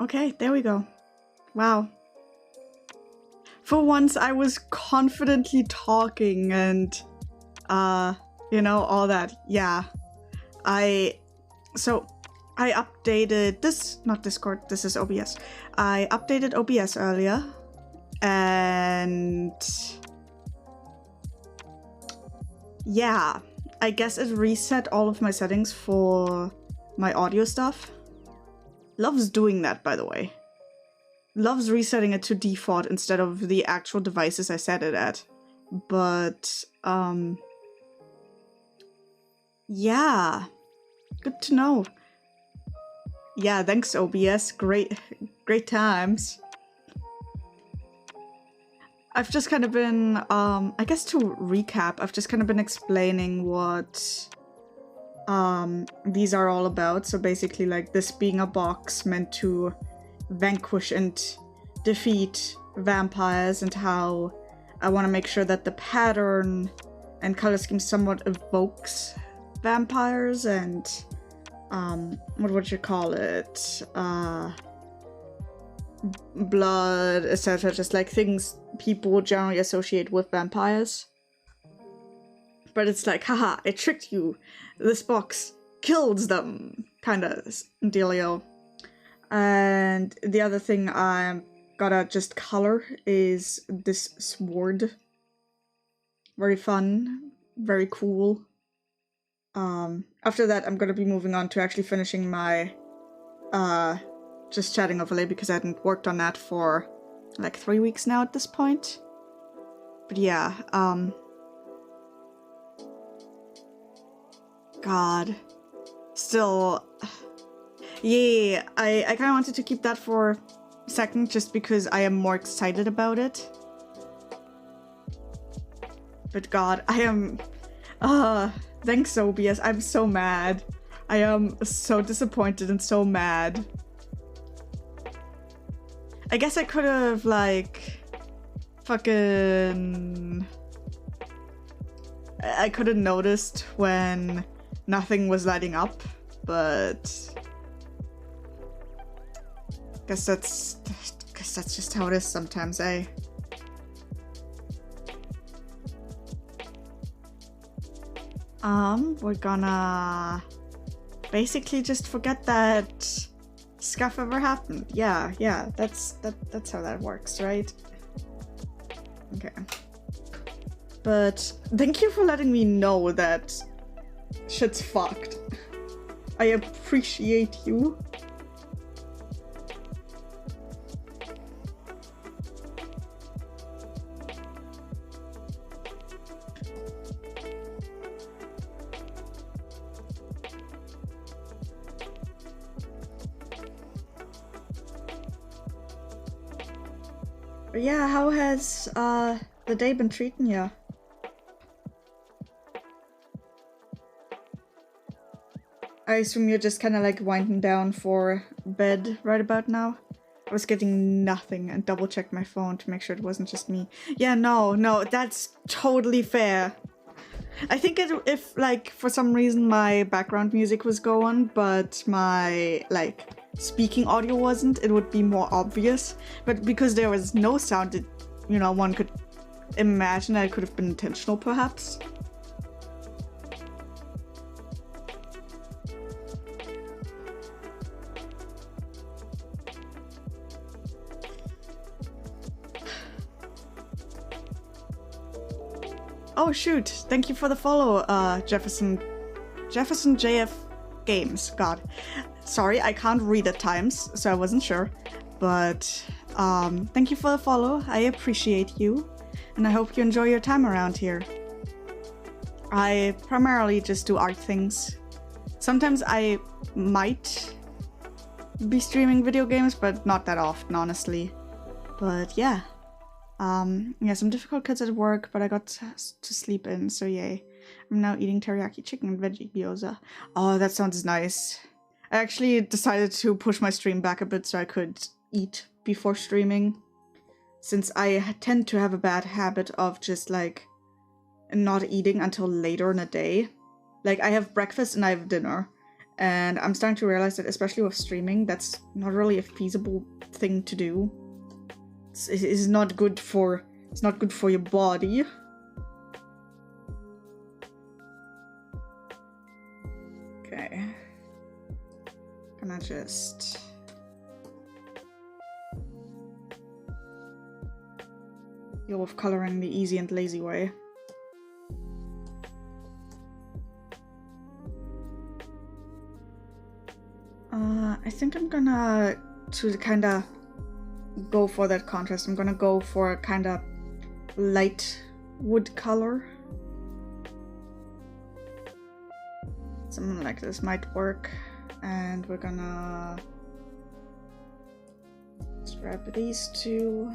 Okay, there we go. Wow. For once, I was confidently talking and, you know, all that. Yeah. I updated this, not Discord, this is OBS. I updated OBS earlier, and yeah, I guess it reset all of my settings for my audio stuff. Loves doing that, by the way. Loves resetting it to default instead of the actual devices I set it at. But, yeah. Good to know. Yeah, thanks OBS. Great times. I've just kind of been, I guess to recap, I've just kind of been explaining what these are all about. So basically, like, this being a box meant to vanquish and defeat vampires, and how I want to make sure that the pattern and color scheme somewhat evokes vampires and what would you call it, blood, etc. Just like things people generally associate with vampires. But it's like, haha, I tricked you, this box kills them, kinda dealio. And the other thing I'm gotta just color is this sword. Very fun, very cool. After that, I'm gonna be moving on to actually finishing my just chatting overlay, because I hadn't worked on that for like 3 weeks now at this point. But yeah, God. Still, yeah, I kind of wanted to keep that for a second just because I am more excited about it. But God, I am, thanks OBS, I'm so mad. I am so disappointed and so mad. I guess I could have, like, fucking... I could have noticed when nothing was lighting up, but... guess that's just how it is sometimes, eh? We're gonna basically just forget that scuff ever happened. Yeah, that's how that works, right? Okay. But thank you for letting me know that shit's fucked. I appreciate you. Yeah, how has the day been treating you? I assume you're just kind of like winding down for bed right about now? I was getting nothing and double checked my phone to make sure it wasn't just me. Yeah, no, that's totally fair. I think if like for some reason my background music was going, but my like speaking audio wasn't, it would be more obvious. But because there was no sound, it, you know, one could imagine that it could have been intentional, perhaps. Oh shoot, thank you for the follow, Jefferson JF Games. God. Sorry, I can't read at times, so I wasn't sure. But, thank you for the follow, I appreciate you, and I hope you enjoy your time around here. I primarily just do art things. Sometimes I might be streaming video games, but not that often, honestly. But yeah. Yeah, some difficult cuts at work, but I got to sleep in, so yay. I'm now eating teriyaki chicken and veggie gyoza. Oh, that sounds nice. I actually decided to push my stream back a bit so I could eat before streaming, since I tend to have a bad habit of just, like, not eating until later in the day. Like, I have breakfast and I have dinner, And I'm starting to realize that, especially with streaming, that's not really a feasible thing to do. It's not good for your body. Okay. Gonna just deal with coloring the easy and lazy way. I think I'm gonna, to kinda go for that contrast, I'm gonna go for a kinda light wood color. Something like this might work. And we're gonna just grab these two.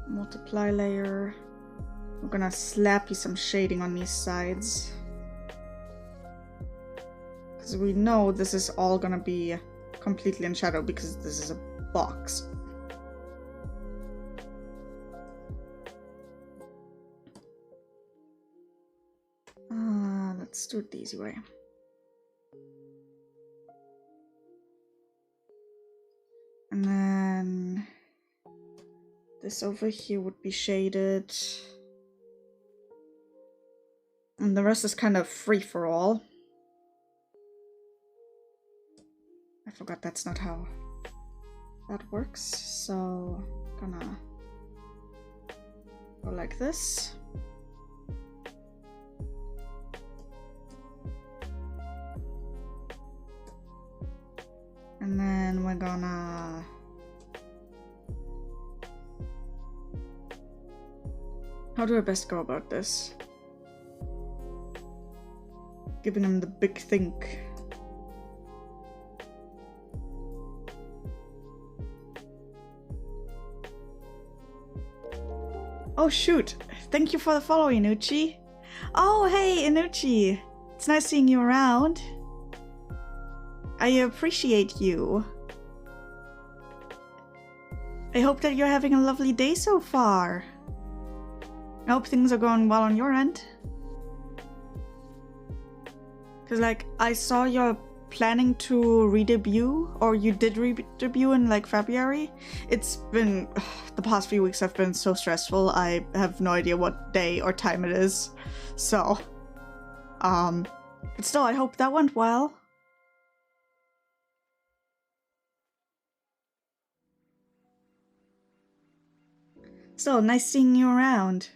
Multiply layer. We're gonna slap you some shading on these sides. Because we know this is all gonna be completely in shadow because this is a box. Let's do it the easy way. And then this over here would be shaded. And the rest is kind of free for all. I forgot that's not how that works, so gonna go like this. And then we're gonna how do I best go about this? Giving him the big think. Oh shoot! Thank you for the follow, Inuchi. Oh hey, Inuchi! It's nice seeing you around. I appreciate you. I hope that you're having a lovely day so far. I hope things are going well on your end. Cause like, I saw you're planning to re-debut, or you did re-debut in like February. It's been, the past few weeks have been so stressful, I have no idea what day or time it is. So, but still, I hope that went well. So, nice seeing you around.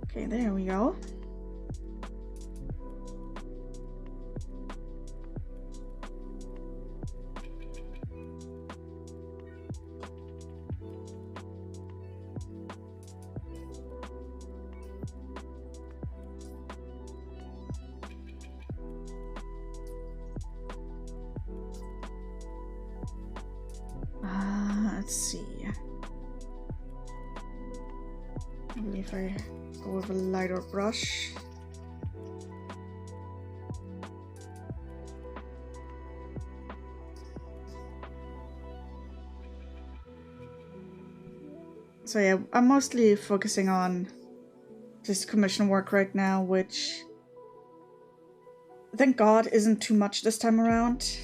Okay, there we go. Let's see. Maybe if I go with a lighter brush. So yeah, I'm mostly focusing on just commission work right now, which thank God isn't too much this time around.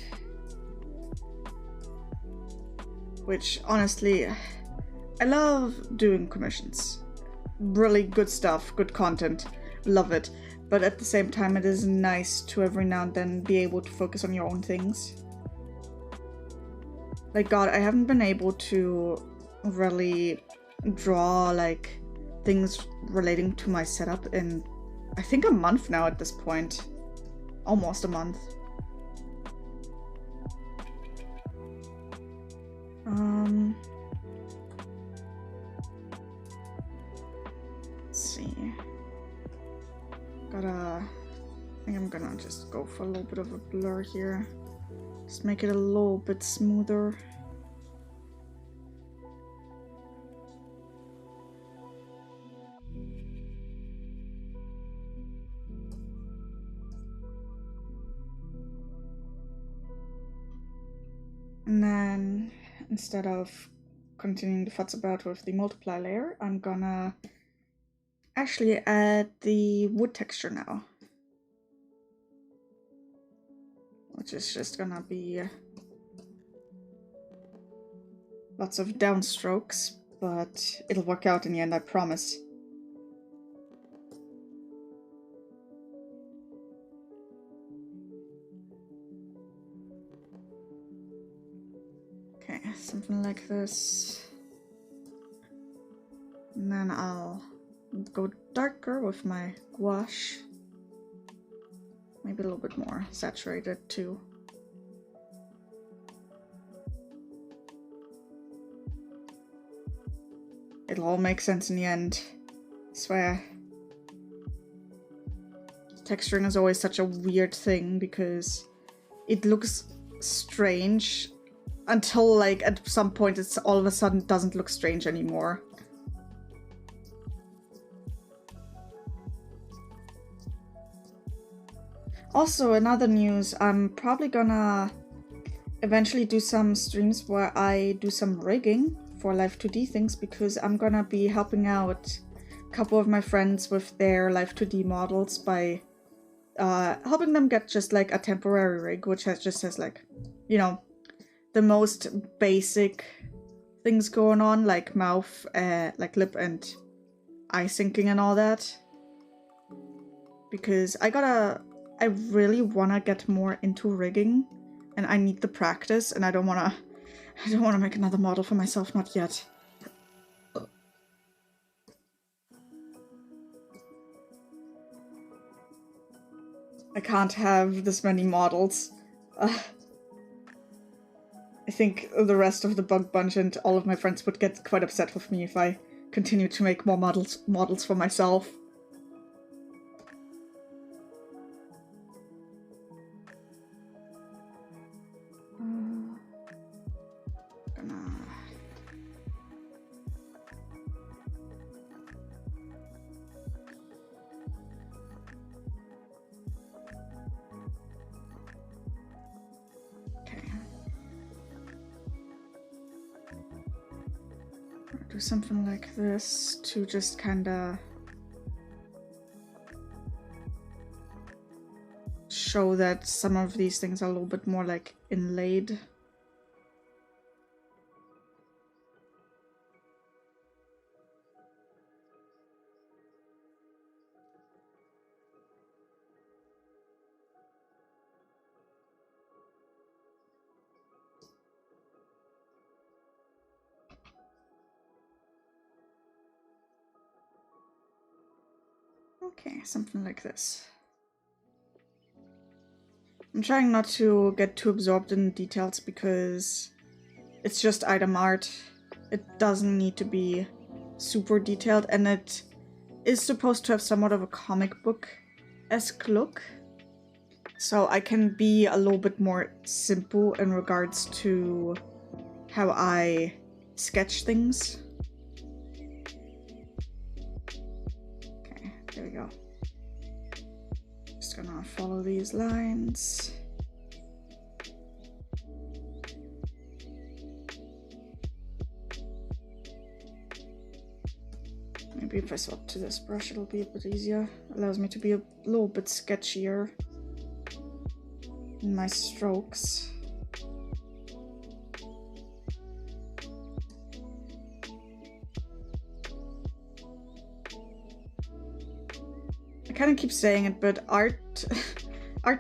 Which, honestly, I love doing commissions. Really good stuff, good content, love it. But at the same time, it is nice to every now and then be able to focus on your own things. Like, God, I haven't been able to really draw, like, things relating to my setup in, I think, a month now at this point. Almost a month. Let's see. I think I'm gonna just go for a little bit of a blur here. Just make it a little bit smoother. And then instead of continuing the futz about with the multiply layer, I'm gonna actually add the wood texture now. Which is just gonna be lots of downstrokes, but it'll work out in the end, I promise. Okay, something like this. And then I'll go darker with my gouache. Maybe a little bit more saturated too. It'll all make sense in the end, I swear. Texturing is always such a weird thing because it looks strange until like at some point it's all of a sudden doesn't look strange anymore. Also, in other news, I'm probably gonna eventually do some streams where I do some rigging for Live 2D things, because I'm gonna be helping out a couple of my friends with their Live 2D models by helping them get just like a temporary rig, which just has like, you know, the most basic things going on, like mouth, like lip and eye syncing and all that. Because I really wanna get more into rigging, and I need the practice, and I don't wanna make another model for myself, not yet. I can't have this many models. I think the rest of the bug bunch and all of my friends would get quite upset with me if I continue to make more models for myself. Do something like this to just kinda show that some of these things are a little bit more like inlaid. Okay, something like this. I'm trying not to get too absorbed in details because it's just item art. It doesn't need to be super detailed, and it is supposed to have somewhat of a comic book-esque look. So I can be a little bit more simple in regards to how I sketch things. Okay, there we go. Just gonna follow these lines. Maybe if I swap to this brush, it'll be a bit easier. Allows me to be a little bit sketchier in my strokes. I kind of keep saying it, but art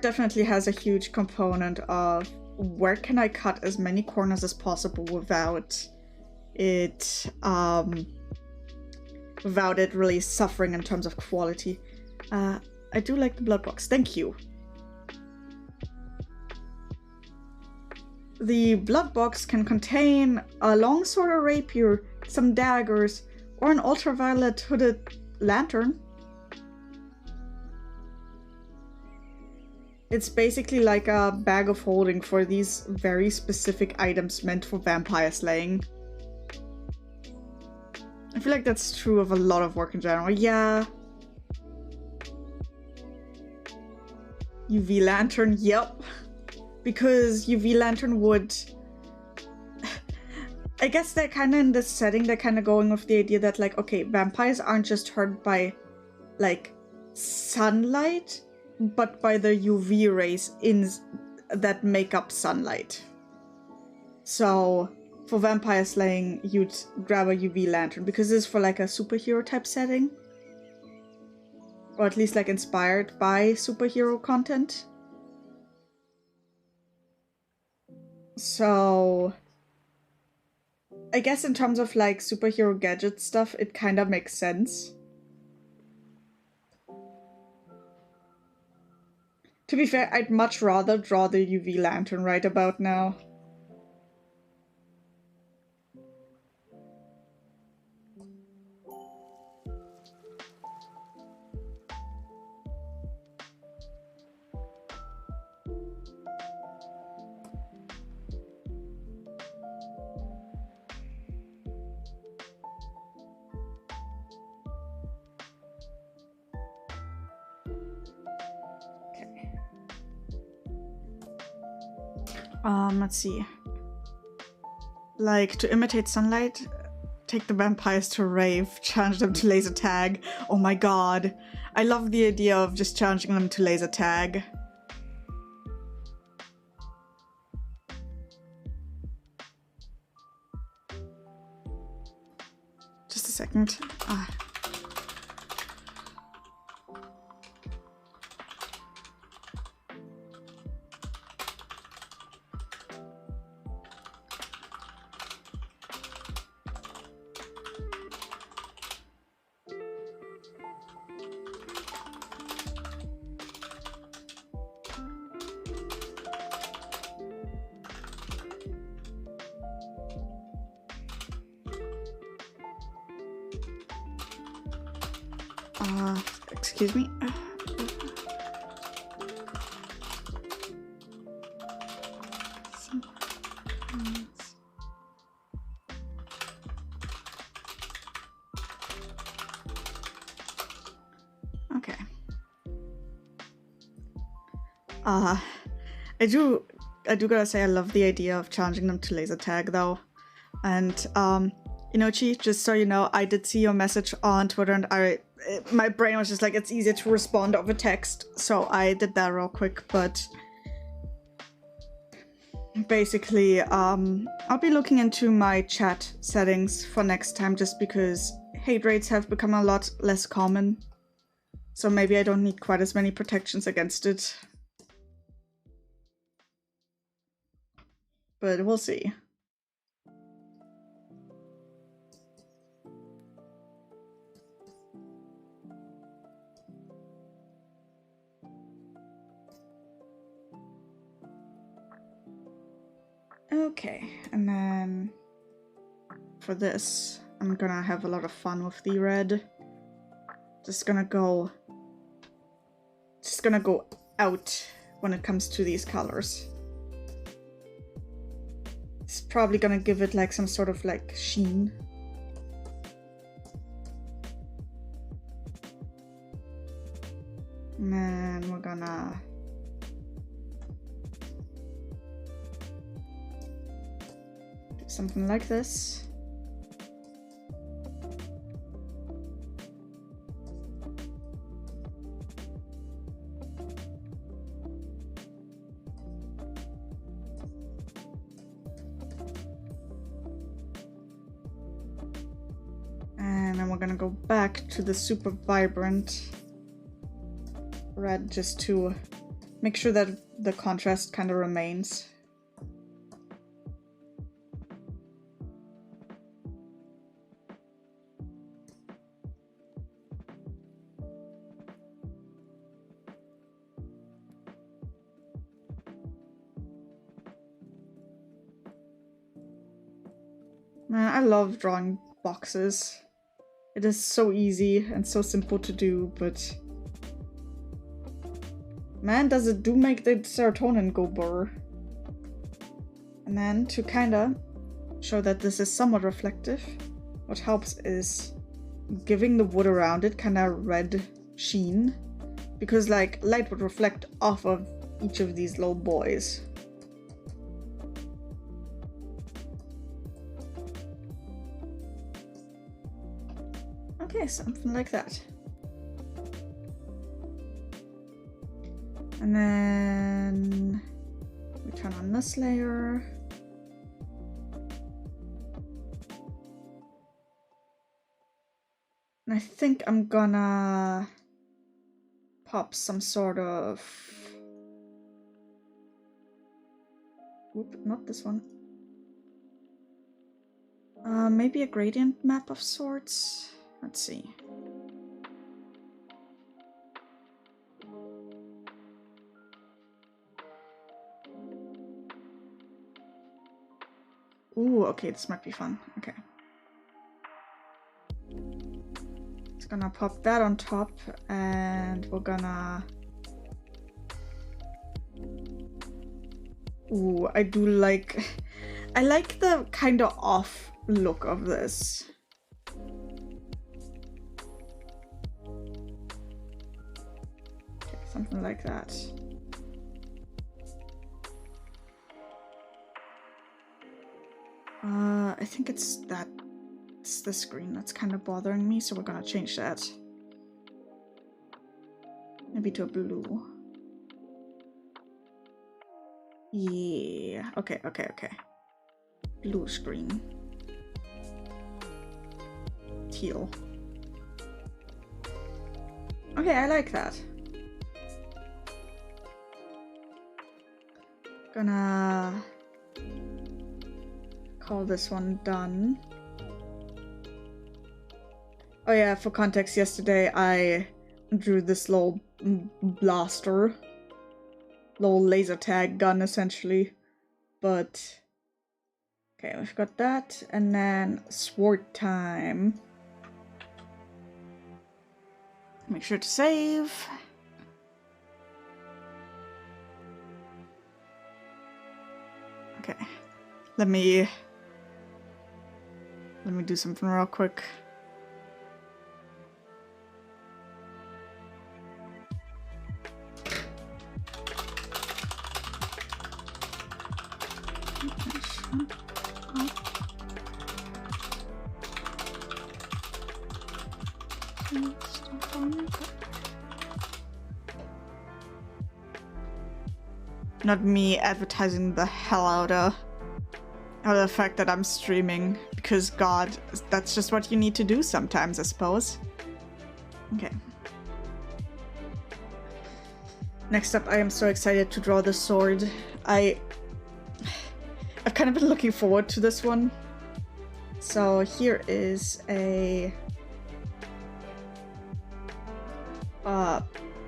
definitely has a huge component of where can I cut as many corners as possible without it really suffering in terms of quality. I do like the blood box, thank you. The blood box can contain a longsword or rapier, some daggers, or an ultraviolet hooded lantern. It's basically like a bag of holding for these very specific items meant for vampire slaying. I feel like that's true of a lot of work in general. Yeah. UV lantern, yep. Because UV lantern would I guess they're kind of in this setting, they're kind of going with the idea that, like, okay, vampires aren't just hurt by, like, sunlight, but by the UV rays that make up sunlight. So, for vampire slaying, you'd grab a UV lantern, because it's for, like, a superhero type setting. Or at least, like, inspired by superhero content. So, I guess in terms of, like, superhero gadget stuff, it kind of makes sense. To be fair, I'd much rather draw the UV lantern right about now. Let's see. Like, to imitate sunlight, take the vampires to a rave, challenge them to laser tag. Oh my god. I love the idea of just challenging them to laser tag. Just a second. Excuse me. Okay. I do gotta say I love the idea of challenging them to laser tag though. And Inochi, just so you know, I did see your message on Twitter and my brain was just like, it's easier to respond over text, so I did that real quick, but basically, I'll be looking into my chat settings for next time just because hate rates have become a lot less common, so maybe I don't need quite as many protections against it. But we'll see. Okay, and then for this, I'm gonna have a lot of fun with the red. Just gonna go out when it comes to these colors. It's probably gonna give it like some sort of like sheen. And then we're gonna do something like this. And then we're gonna go back to the super vibrant red just to make sure that the contrast kind of remains. Man, I love drawing boxes. It is so easy and so simple to do, but man, does it do make the serotonin go burr. And then to kinda show that this is somewhat reflective, what helps is giving the wood around it kinda red sheen, because like light would reflect off of each of these little boys. Okay, something like that. And then we turn on this layer. And I think I'm gonna pop some sort of... Whoop, not this one. Maybe a gradient map of sorts. Let's see. Ooh, okay, this might be fun. Okay. It's gonna pop that on top, and we're gonna... Ooh, I do like... I like the kind of off look of this. Okay, something like that. I think it's the screen that's kind of bothering me, so we're gonna change that. Maybe to a blue. Yeah, okay. Blue screen. Teal. Okay, I like that. Gonna call this one done. Oh yeah, for context, yesterday I drew this little blaster. Little laser tag gun, essentially. But... okay, we've got that. And then sword time. Make sure to save. Okay. Let me do something real quick. Not me advertising the hell out of the fact that I'm streaming, because God, that's just what you need to do sometimes, I suppose. Okay. Next up, I am so excited to draw the sword. I've kind of been looking forward to this one. So here is a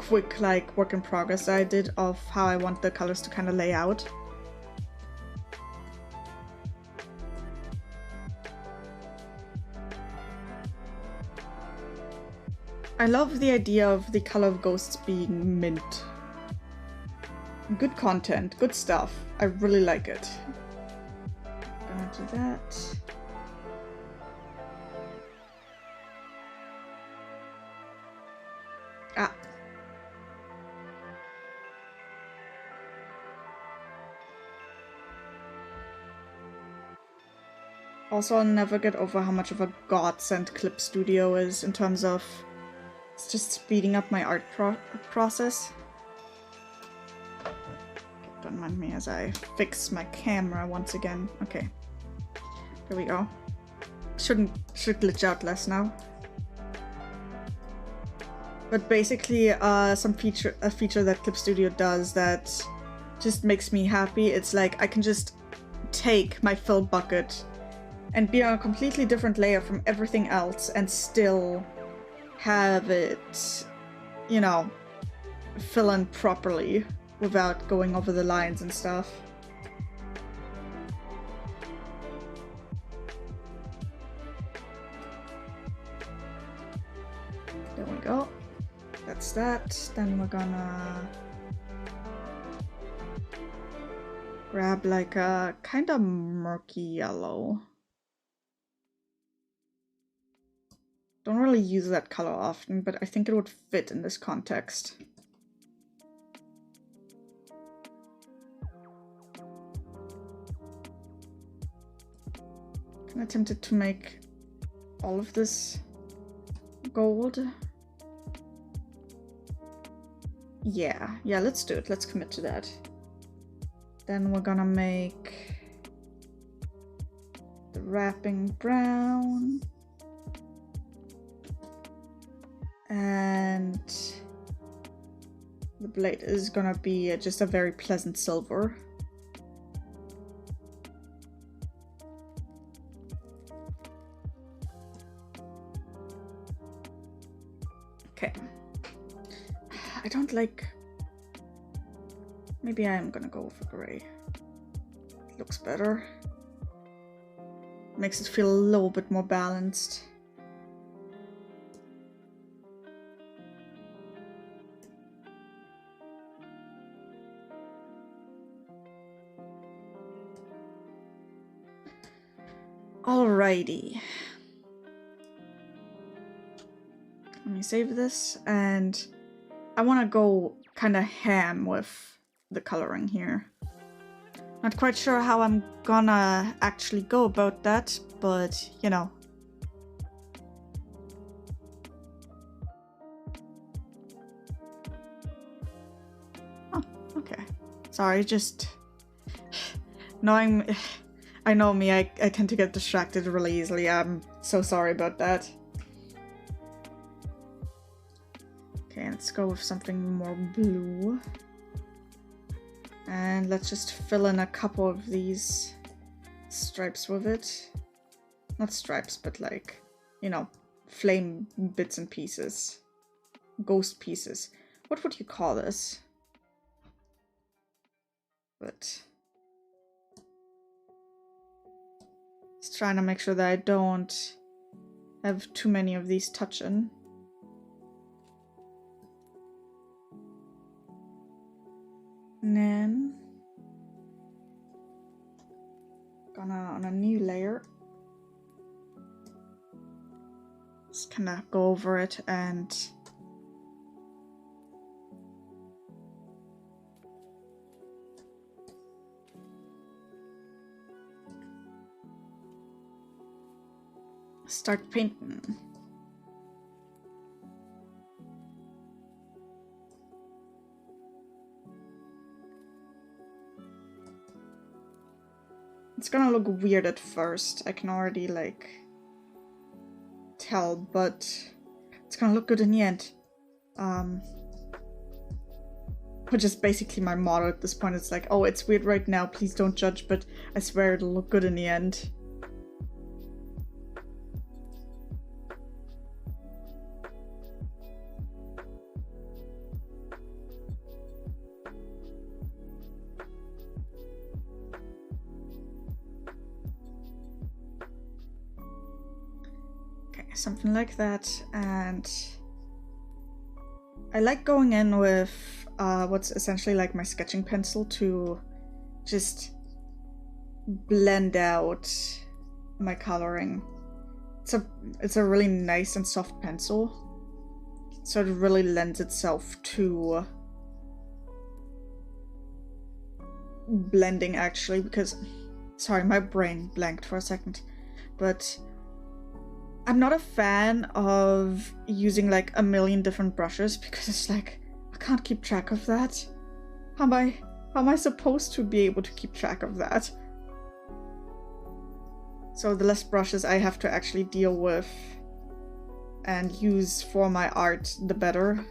quick like work in progress I did of how I want the colors to kind of lay out. I love the idea of the color of ghosts being mint. Good content, good stuff. I really like it. Gonna do that. Ah. Also, I'll never get over how much of a godsend Clip Studio is in terms of it's just speeding up my art process. Don't mind me as I fix my camera once again. Okay, there we go. Should glitch out less now. But basically, a feature that Clip Studio does that just makes me happy. It's like I can just take my fill bucket and be on a completely different layer from everything else and still have it, you know, fill in properly without going over the lines and stuff. There we go. That's that. Then we're gonna grab like a kind of murky yellow. Don't really use that color often, but I think it would fit in this context. I'm tempted to make all of this gold. Yeah, let's do it. Let's commit to that. Then we're gonna make the wrapping brown. And the blade is gonna be just a very pleasant silver. Okay. I don't like... Maybe I am gonna go for gray. It looks better. Makes it feel a little bit more balanced. Alrighty. Let me save this, and I want to go kind of ham with the coloring here. Not quite sure how I'm gonna actually go about that, but you know. Oh, okay. Sorry, just knowing... I know me, I tend to get distracted really easily. I'm so sorry about that. Okay, let's go with something more blue. And let's just fill in a couple of these stripes with it. Not stripes, but like, you know, flame bits and pieces. Ghost pieces. What would you call this? But... just trying to make sure that I don't have too many of these touching. And then gonna on a new layer just kind of go over it and start painting. It's gonna look weird at first, I can already like tell, but it's gonna look good in the end. Which is basically my motto at this point. It's like, oh, it's weird right now, please don't judge, but I swear it'll look good in the end. Something like that, and I like going in with what's essentially like my sketching pencil to just blend out my coloring. It's a really nice and soft pencil, so it really lends itself to blending actually, because sorry, my brain blanked for a second, but I'm not a fan of using like a million different brushes because it's like, I can't keep track of that. How am I supposed to be able to keep track of that? So the less brushes I have to actually deal with and use for my art, the better.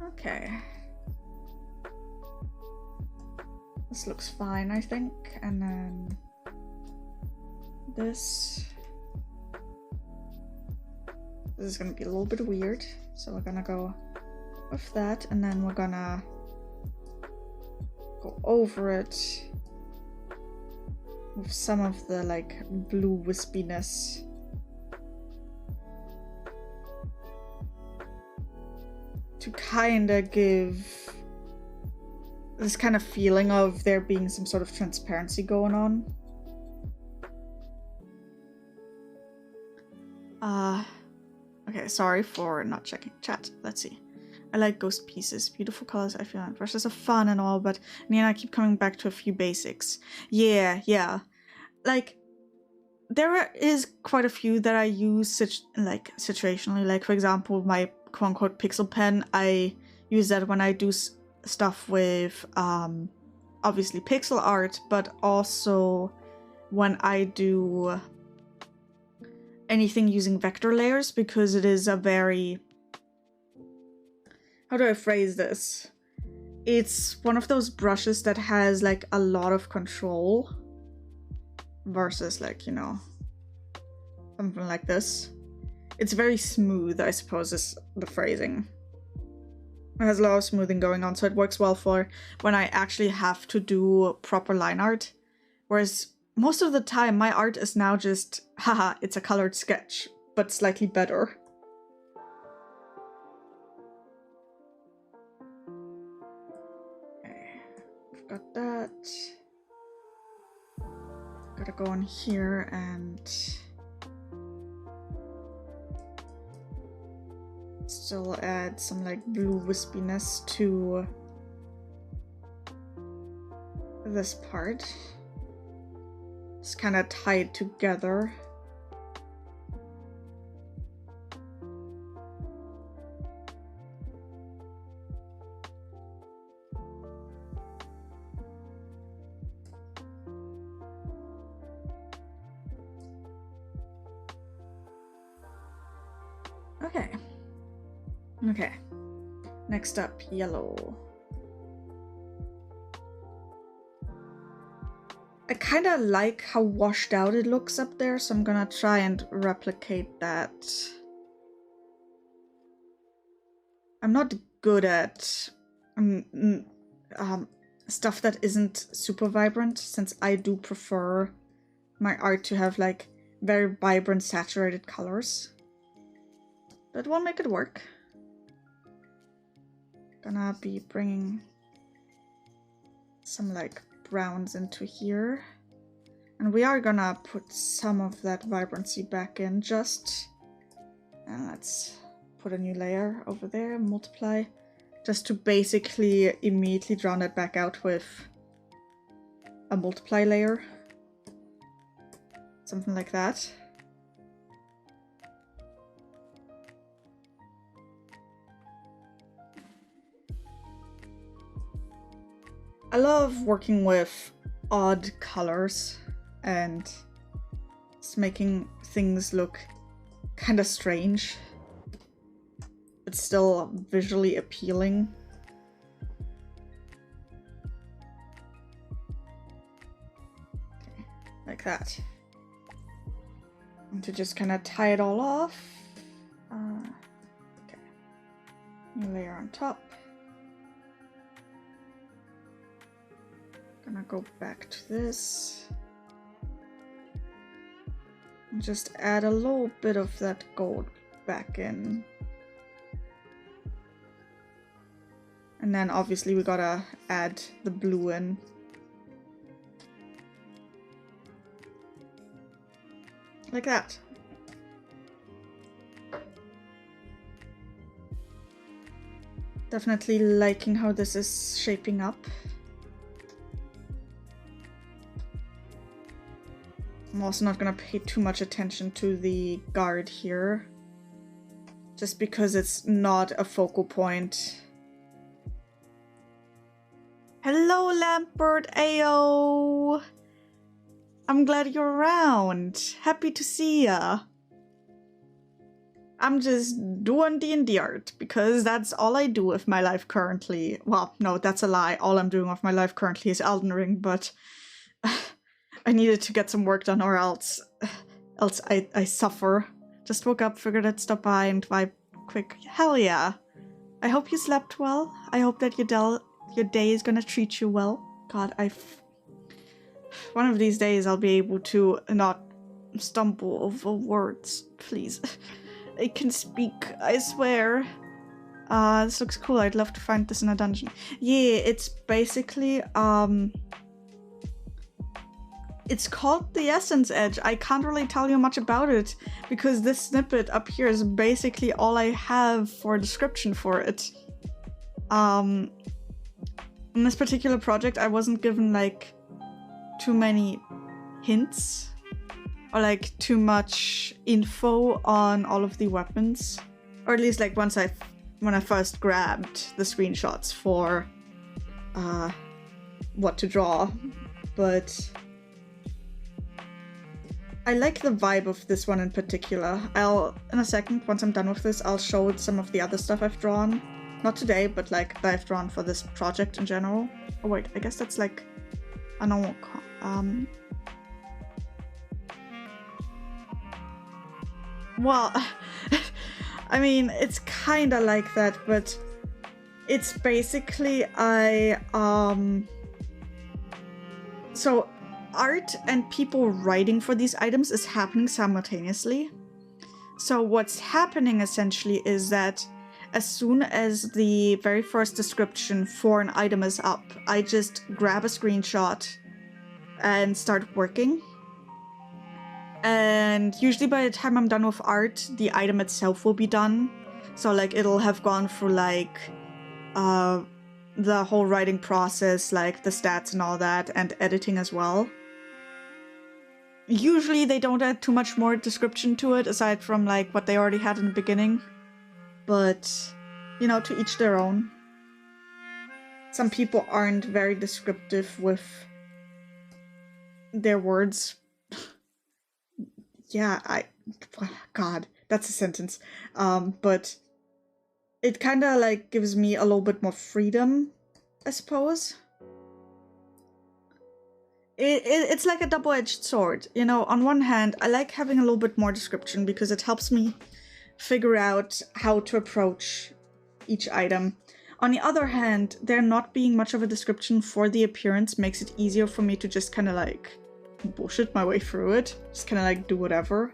Okay. This looks fine, I think. And then this is gonna be a little bit weird. So we're gonna go with that, and then we're gonna go over it with some of the like blue wispiness. To kinda give this kind of feeling of there being some sort of transparency going on. Okay, sorry for not checking chat. Let's see. I like ghost pieces. Beautiful colors, I feel like brushes are fun and all, but in the end I keep coming back to a few basics. Yeah. Like, there is quite a few that I use situationally. Like, for example, my quote-unquote pixel pen, I use that when I do stuff with, obviously pixel art, but also when I do anything using vector layers, because it is a very... How do I phrase this? It's one of those brushes that has like a lot of control versus like, you know, something like this. It's very smooth, I suppose is the phrasing. It has a lot of smoothing going on, so it works well for when I actually have to do proper line art. Whereas most of the time my art is now just, haha, it's a colored sketch, but slightly better. Got that. Gotta go on here and still add some like blue wispiness to this part. It's kind of tied together. Okay. Next up, yellow. I kind of like how washed out it looks up there, so I'm gonna try and replicate that. I'm not good at stuff that isn't super vibrant, since I do prefer my art to have like very vibrant saturated colors. But we'll make it work. Gonna be bringing some like browns into here, and we are gonna put some of that vibrancy back in just, and let's put a new layer over there, multiply, just to basically immediately drown it back out with a multiply layer, something like that. I love working with odd colors and just making things look kind of strange, but still visually appealing. Okay, like that. And to just kind of tie it all off. Okay. New layer on top. Gonna go back to this and just add a little bit of that gold back in, and then obviously we gotta add the blue in. Like that. Definitely liking how this is shaping up. I'm also not gonna pay too much attention to the guard here, just because it's not a focal point. Hello, Lampert Ayo! I'm glad you're around. Happy to see ya. I'm just doing D&D art, because that's all I do with my life currently. Well, no, that's a lie. All I'm doing with my life currently is Elden Ring, but I needed to get some work done, or else I suffer. Just woke up, figured I'd stop by and vibe quick. Hell yeah. I hope you slept well. I hope that your day is gonna treat you well. God, one of these days I'll be able to not stumble over words. Please. I can speak, I swear. This looks cool. I'd love to find this in a dungeon. Yeah, it's basically, it's called the Essence Edge. I can't really tell you much about it, because this snippet up here is basically all I have for a description for it. In this particular project, I wasn't given like too many hints or like too much info on all of the weapons, or at least like when I first grabbed the screenshots for what to draw, but I like the vibe of this one in particular. In a second, once I'm done with this, I'll show some of the other stuff I've drawn. Not today, but like that I've drawn for this project in general. Oh wait, I guess that's like a normal well, I mean, it's kind of like that, but it's basically so art and people writing for these items is happening simultaneously. So what's happening essentially is that as soon as the very first description for an item is up, I just grab a screenshot and start working. And usually by the time I'm done with art, the item itself will be done. So like it'll have gone through like the whole writing process, like the stats and all that, and editing as well. Usually they don't add too much more description to it, aside from like what they already had in the beginning. But, you know, to each their own. Some people aren't very descriptive with their words. Yeah, God, that's a sentence. But it kind of like gives me a little bit more freedom, I suppose. It's like a double-edged sword. You know, on one hand, I like having a little bit more description because it helps me figure out how to approach each item. On the other hand, there not being much of a description for the appearance makes it easier for me to just kind of like bullshit my way through it. Just kind of like do whatever.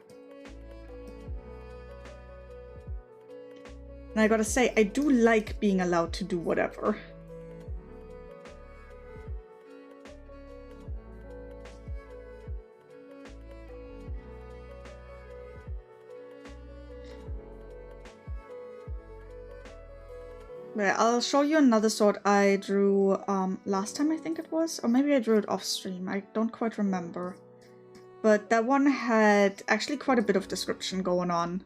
And I gotta say, I do like being allowed to do whatever. Right, I'll show you another sword I drew last time, I think it was. Or maybe I drew it off stream, I don't quite remember. But that one had actually quite a bit of description going on.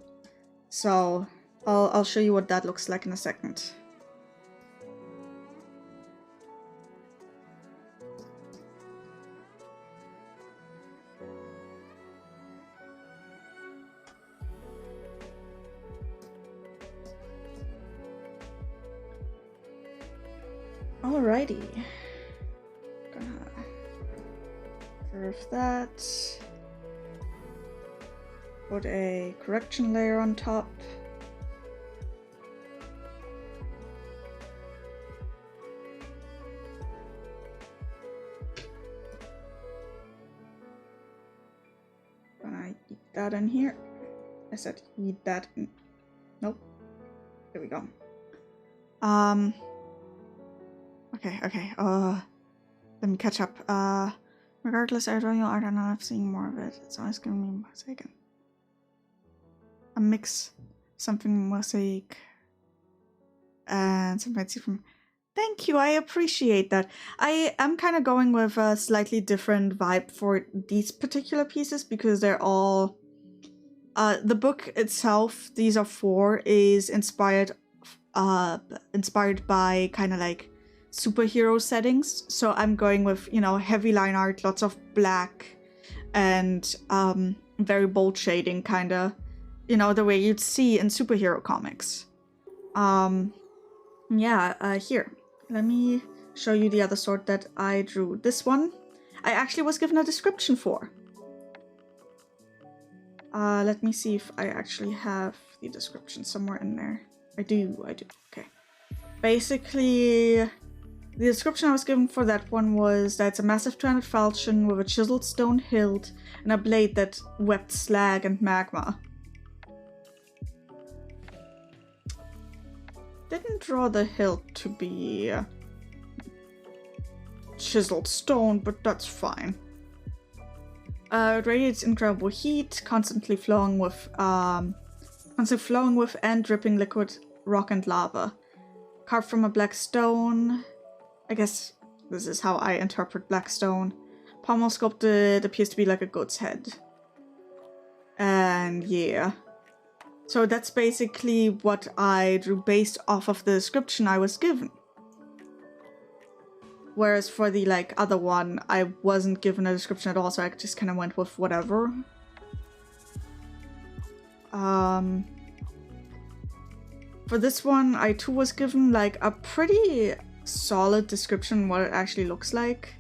So I'll show you what that looks like in a second. Alrighty. Gonna curve that. Put a correction layer on top. Gonna eat that in here. I said eat that in. Nope. There we go. Okay, let me catch up. Regardless, I don't know, I don't know, I've seen more of it. It's always gonna be mosaic. A mix, something mosaic, and some fancy from... Thank you, I appreciate that. I am kind of going with a slightly different vibe for these particular pieces because they're all... the book itself, these are 4, is inspired by kind of like superhero settings. So I'm going with, you know, heavy line art, lots of black, and very bold shading, kind of, you know, the way you'd see in superhero comics. Here, let me show you the other sword that I drew. This one, I actually was given a description for. Let me see if I actually have the description somewhere in there. I do, okay. Basically, the description I was given for that one was that it's a massive two-handed falchion with a chiseled stone hilt and a blade that wept slag and magma. Didn't draw the hilt to be chiseled stone, but that's fine. It radiates incredible heat, constantly flowing with and dripping liquid rock and lava. carved from a black stone. I guess this is how I interpret black stone. Pommel sculpted, appears to be like a goat's head. And yeah. So that's basically what I drew based off of the description I was given. Whereas for the like other one, I wasn't given a description at all, so I just kind of went with whatever. For this one, I too was given like a pretty solid description what it actually looks like.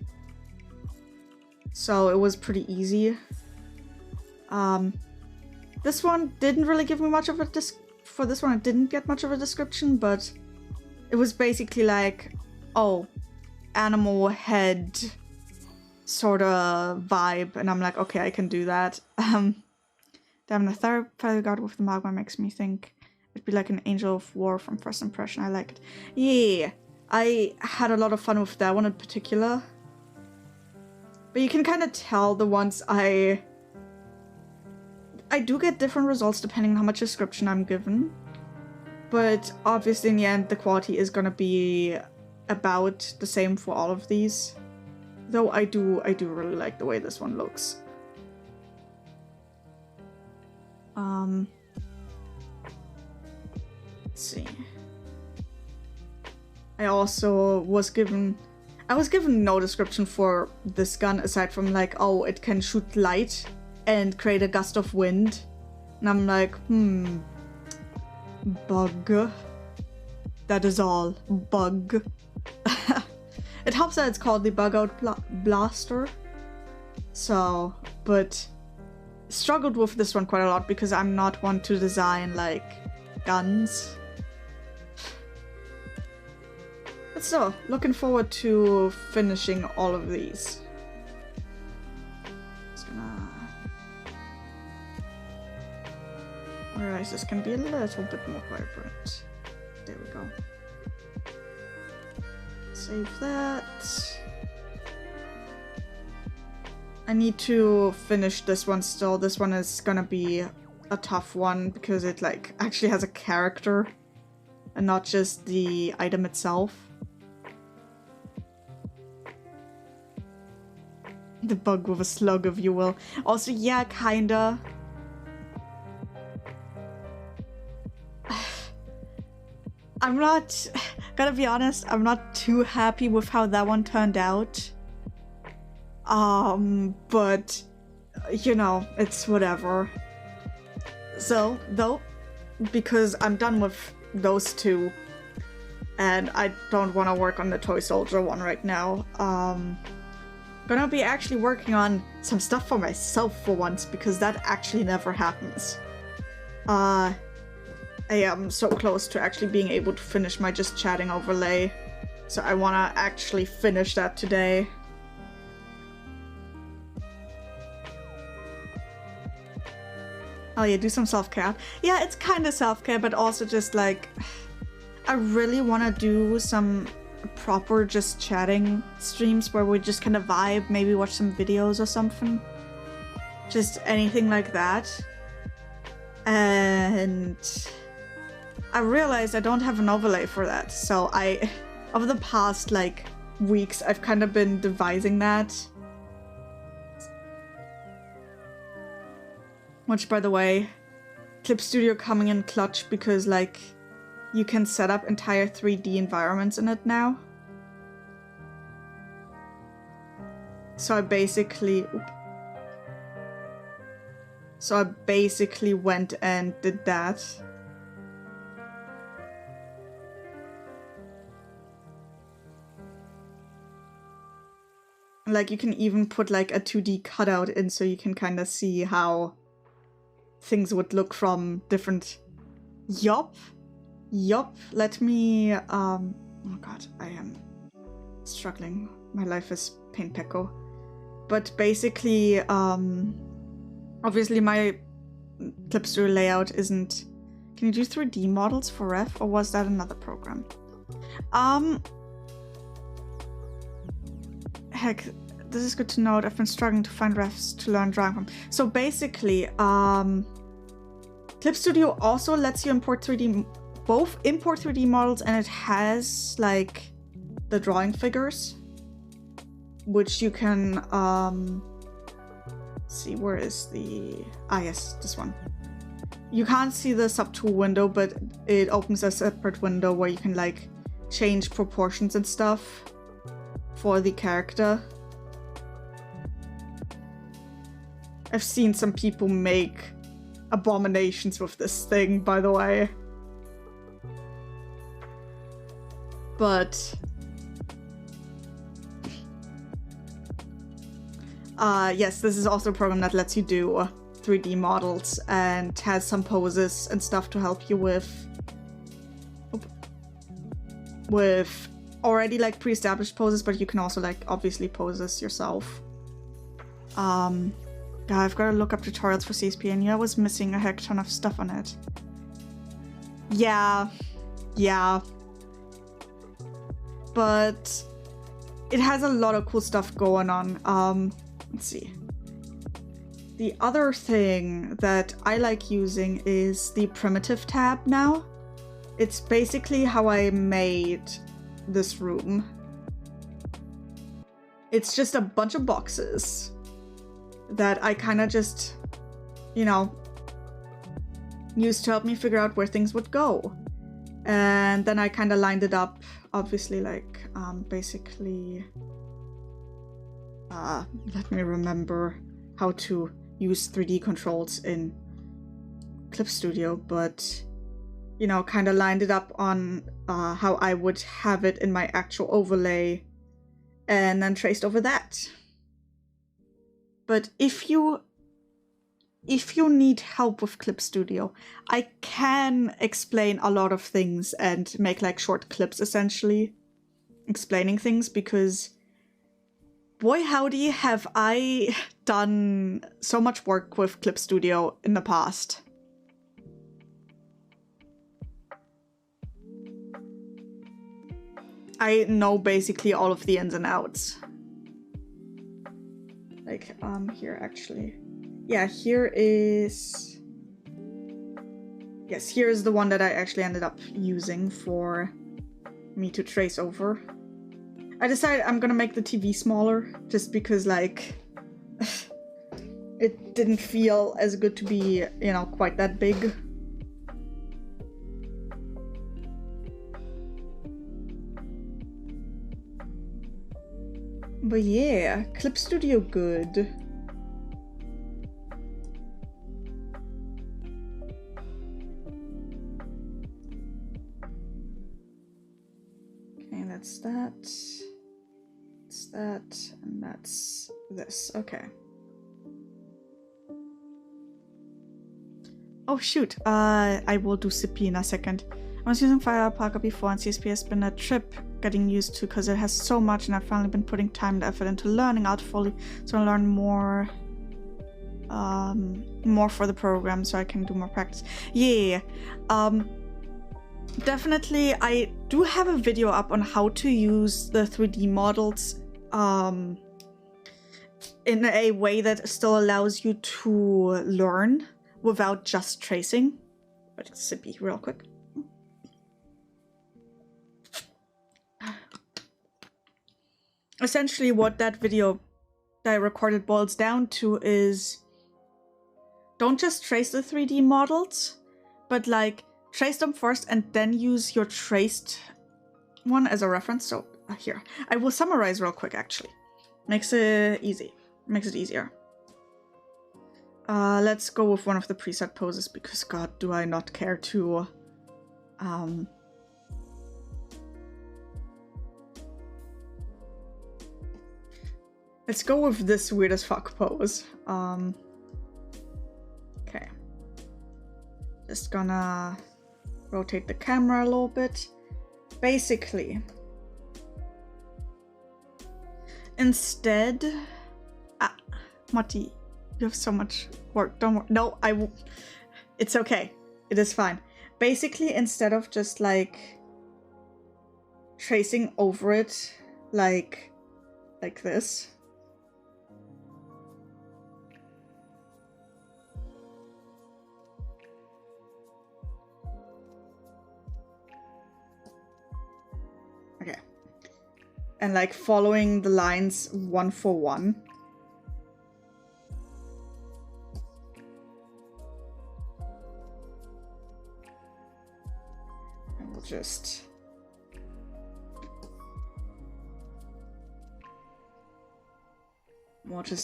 So it was pretty easy. This one didn't really give me much of a for this one I didn't get much of a description, but it was basically like, oh, animal head sort of vibe, and I'm like, okay, I can do that. Damn, the third feather god with the magma makes me think it'd be like an angel of war from first impression. I like it. Yeah, I had a lot of fun with that one in particular. But you can kind of tell the ones I do get different results depending on how much description I'm given. But obviously in the end the quality is gonna be about the same for all of these. Though I do really like the way this one looks. Let's see. I also was given no description for this gun aside from like, oh, it can shoot light and create a gust of wind. And I'm like, bug. That is all. Bug. It helps that it's called the Bug Out Blaster. So, but struggled with this one quite a lot because I'm not one to design like guns. But still, looking forward to finishing all of these. Just gonna realize this can be a little bit more vibrant. There we go. Save that. I need to finish this one still. This one is gonna be a tough one because it like actually has a character and not just the item itself. The bug with a slug, if you will. Also, yeah, kinda. I'm not, gotta be honest, I'm not too happy with how that one turned out. But, you know, it's whatever. So, though, because I'm done with those two, and I don't want to work on the toy soldier one right now, gonna be actually working on some stuff for myself for once, because that actually never happens. I am so close to actually being able to finish my just chatting overlay, so I want to actually finish that today. Oh yeah, do some self-care. Yeah, it's kind of self-care, but also just like, I really want to do some proper just chatting streams where we just kind of vibe, maybe watch some videos or something. Just anything like that. And I realized I don't have an overlay for that, so over the past like weeks, I've kind of been devising that. Which, by the way, Clip Studio coming in clutch because like you can set up entire 3D environments in it now. So I basically went and did that. Like you can even put like a 2D cutout in so you can kind of see how things would look from different... Yup. Let me... oh god, I am struggling. My life is pain pickle. But basically, obviously my Clip Studio layout isn't... Can you do 3D models for Ref, or was that another program? Heck, this is good to note. I've been struggling to find refs to learn drawing from. So basically, Clip Studio also lets you import 3D both import 3D models and it has like the drawing figures, which you can see. Where is the yes, this one. You can't see the subtool window, but it opens a separate window where you can like change proportions and stuff for the character. I've seen some people make abominations with this thing, by the way. But yes, this is also a program that lets you do 3D models and has some poses and stuff to help you with already like pre-established poses, but you can also like obviously poses yourself. Yeah, I've got to look up tutorials for CSP, and yeah, I was missing a heck ton of stuff on it. Yeah. But it has a lot of cool stuff going on. Let's see. The other thing that I like using is the primitive tab now. It's basically how I made this room. It's just a bunch of boxes that I kind of just, you know, used to help me figure out where things would go. And then I kind of lined it up, obviously, like, basically, let me remember how to use 3D controls in Clip Studio, but, you know, kind of lined it up on how I would have it in my actual overlay, and then traced over that. But if you need help with Clip Studio, I can explain a lot of things and make like short clips essentially explaining things, because boy howdy have I done so much work with Clip Studio in the past. I know basically all of the ins and outs. Like, here actually. Yeah, here is... Yes, here is the one that I actually ended up using for me to trace over. I decided I'm gonna make the TV smaller, just because, like, it didn't feel as good to be, you know, quite that big. But yeah, Clip Studio good. Okay, that's that. That's that, and that's this. Okay. Oh shoot, I will do CP in a second. I was using Fireparker before, and CSP has been a trip getting used to because it has so much, and I've finally been putting time and effort into learning out fully, so I learn more for the program so I can do more practice. Yeah, definitely I do have a video up on how to use the 3D models in a way that still allows you to learn without just tracing. But sippy real quick. Essentially what that video that I recorded boils down to is don't just trace the 3D models, but like trace them first and then use your traced one as a reference. So here, I will summarize real quick actually. Makes it easy. Makes it easier. Let's go with one of the preset poses because god do I not care to let's go with this weird as fuck pose. Okay. Just gonna rotate the camera a little bit. Basically, instead, Mati, you have so much work. Don't worry. No, it's okay. It is fine. Basically, instead of just like tracing over it like this, and like following the lines one for one. And we'll just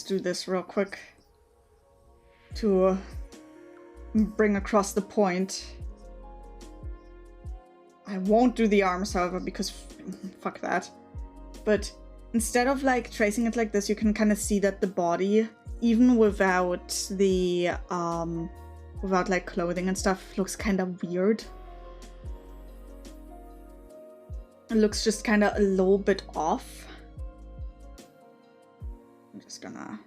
do this real quick to bring across the point. I won't do the arms, however, because fuck that. But instead of like tracing it like this, you can kind of see that the body, even without the without like clothing and stuff, looks kind of weird. It looks just kind of a little bit off. I'm just gonna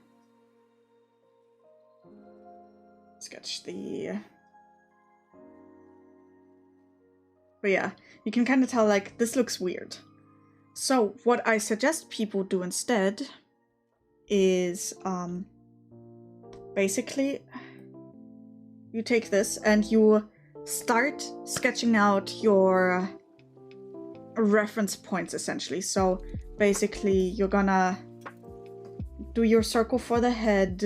sketch the... But yeah, you can kind of tell, like, this looks weird. So what I suggest people do instead is basically you take this and you start sketching out your reference points, essentially. So basically you're gonna do your circle for the head.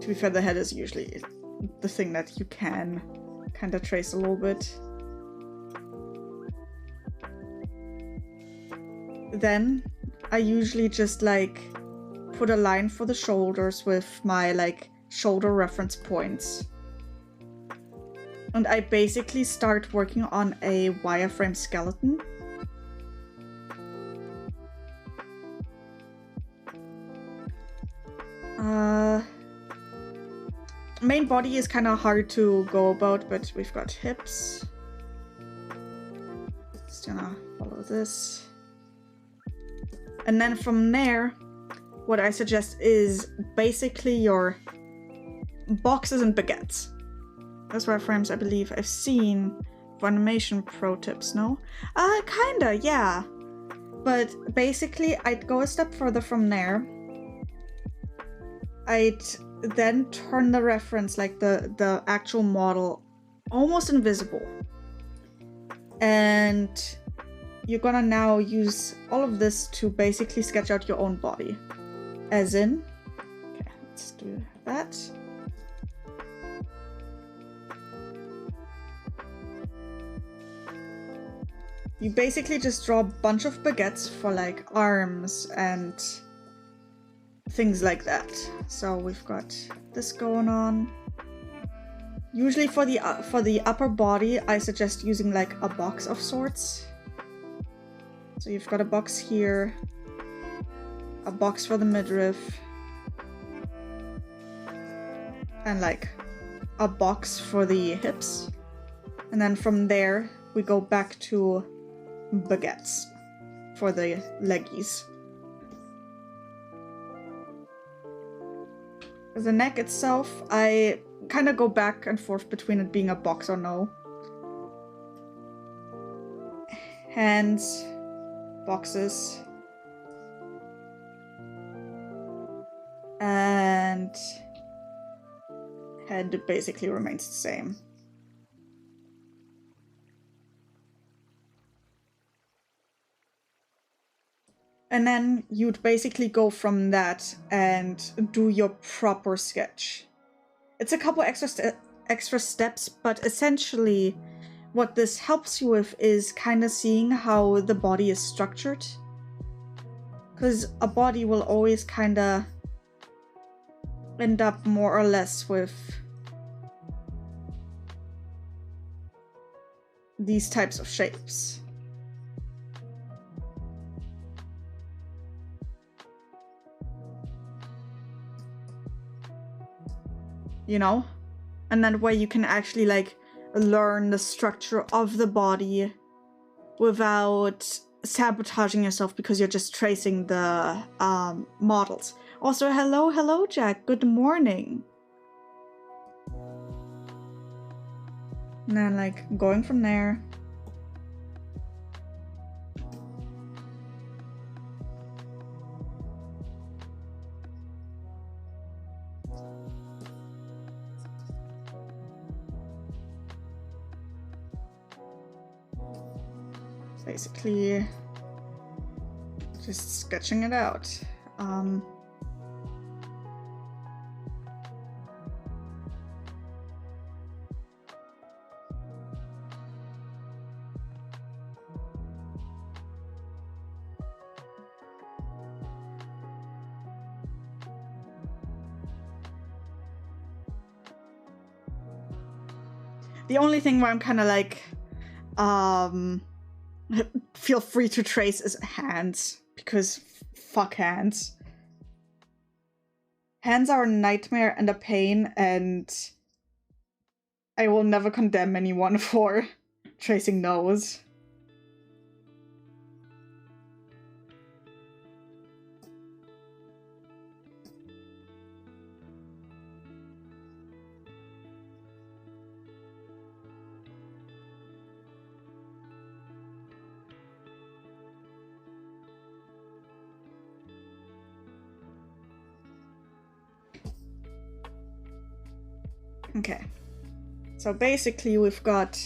To be fair, the head is usually the thing that you can kind of trace a little bit. Then I usually just like put a line for the shoulders with my like shoulder reference points. And I basically start working on a wireframe skeleton. Main body is kind of hard to go about, but we've got hips. Just gonna follow this. And then from there, what I suggest is basically your boxes and baguettes. Those wireframes I believe I've seen for animation pro tips, no? Kinda, yeah. But basically, I'd go a step further from there. I'd then turn the reference, like the actual model, almost invisible. And you're gonna now use all of this to basically sketch out your own body. As in, okay, let's do that. You basically just draw a bunch of baguettes for like arms and things like that. So we've got this going on. Usually for the upper body, I suggest using like a box of sorts. So you've got a box here, a box for the midriff, and like a box for the hips. And then from there, we go back to baguettes for the leggies. The neck itself, I kind of go back and forth between it being a box or no. Hands, boxes, and head basically remains the same. And then you'd basically go from that and do your proper sketch. It's a couple extra steps, but essentially what this helps you with is kind of seeing how the body is structured. Because a body will always kind of end up more or less with these types of shapes. You know? And that way you can actually like learn the structure of the body without sabotaging yourself because you're just tracing the models. Also, hello Jack, good morning. And then like going from there. Basically just sketching it out. The only thing where I'm kind of like, feel free to trace is hands, because fuck hands. Hands are a nightmare and a pain, and I will never condemn anyone for tracing those. Okay, so basically we've got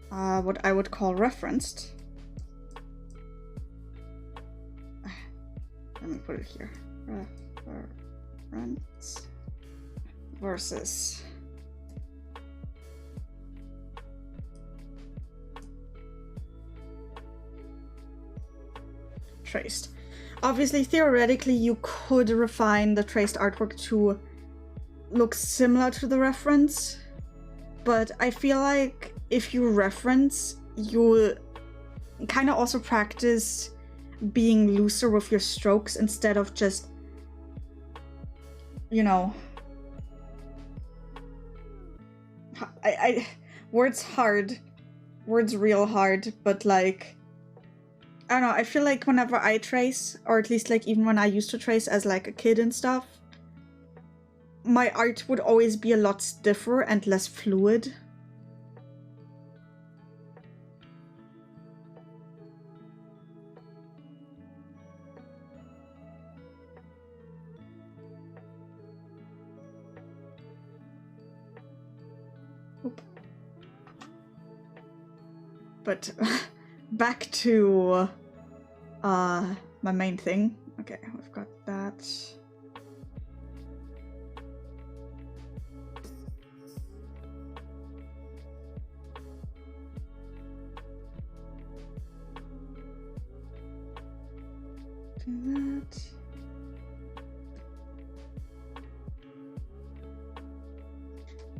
what I would call referenced. Let me put it here. Reference versus traced. Obviously, theoretically, you could refine the traced artwork to look similar to the reference, but I feel like if you reference, you kind of also practice being looser with your strokes instead of just, you know, words hard, words real hard, but like, I don't know, I feel like whenever I trace, or at least like even when I used to trace as like a kid and stuff, my art would always be a lot stiffer and less fluid. Oop. But back to my main thing. Okay, we've got that. Do that.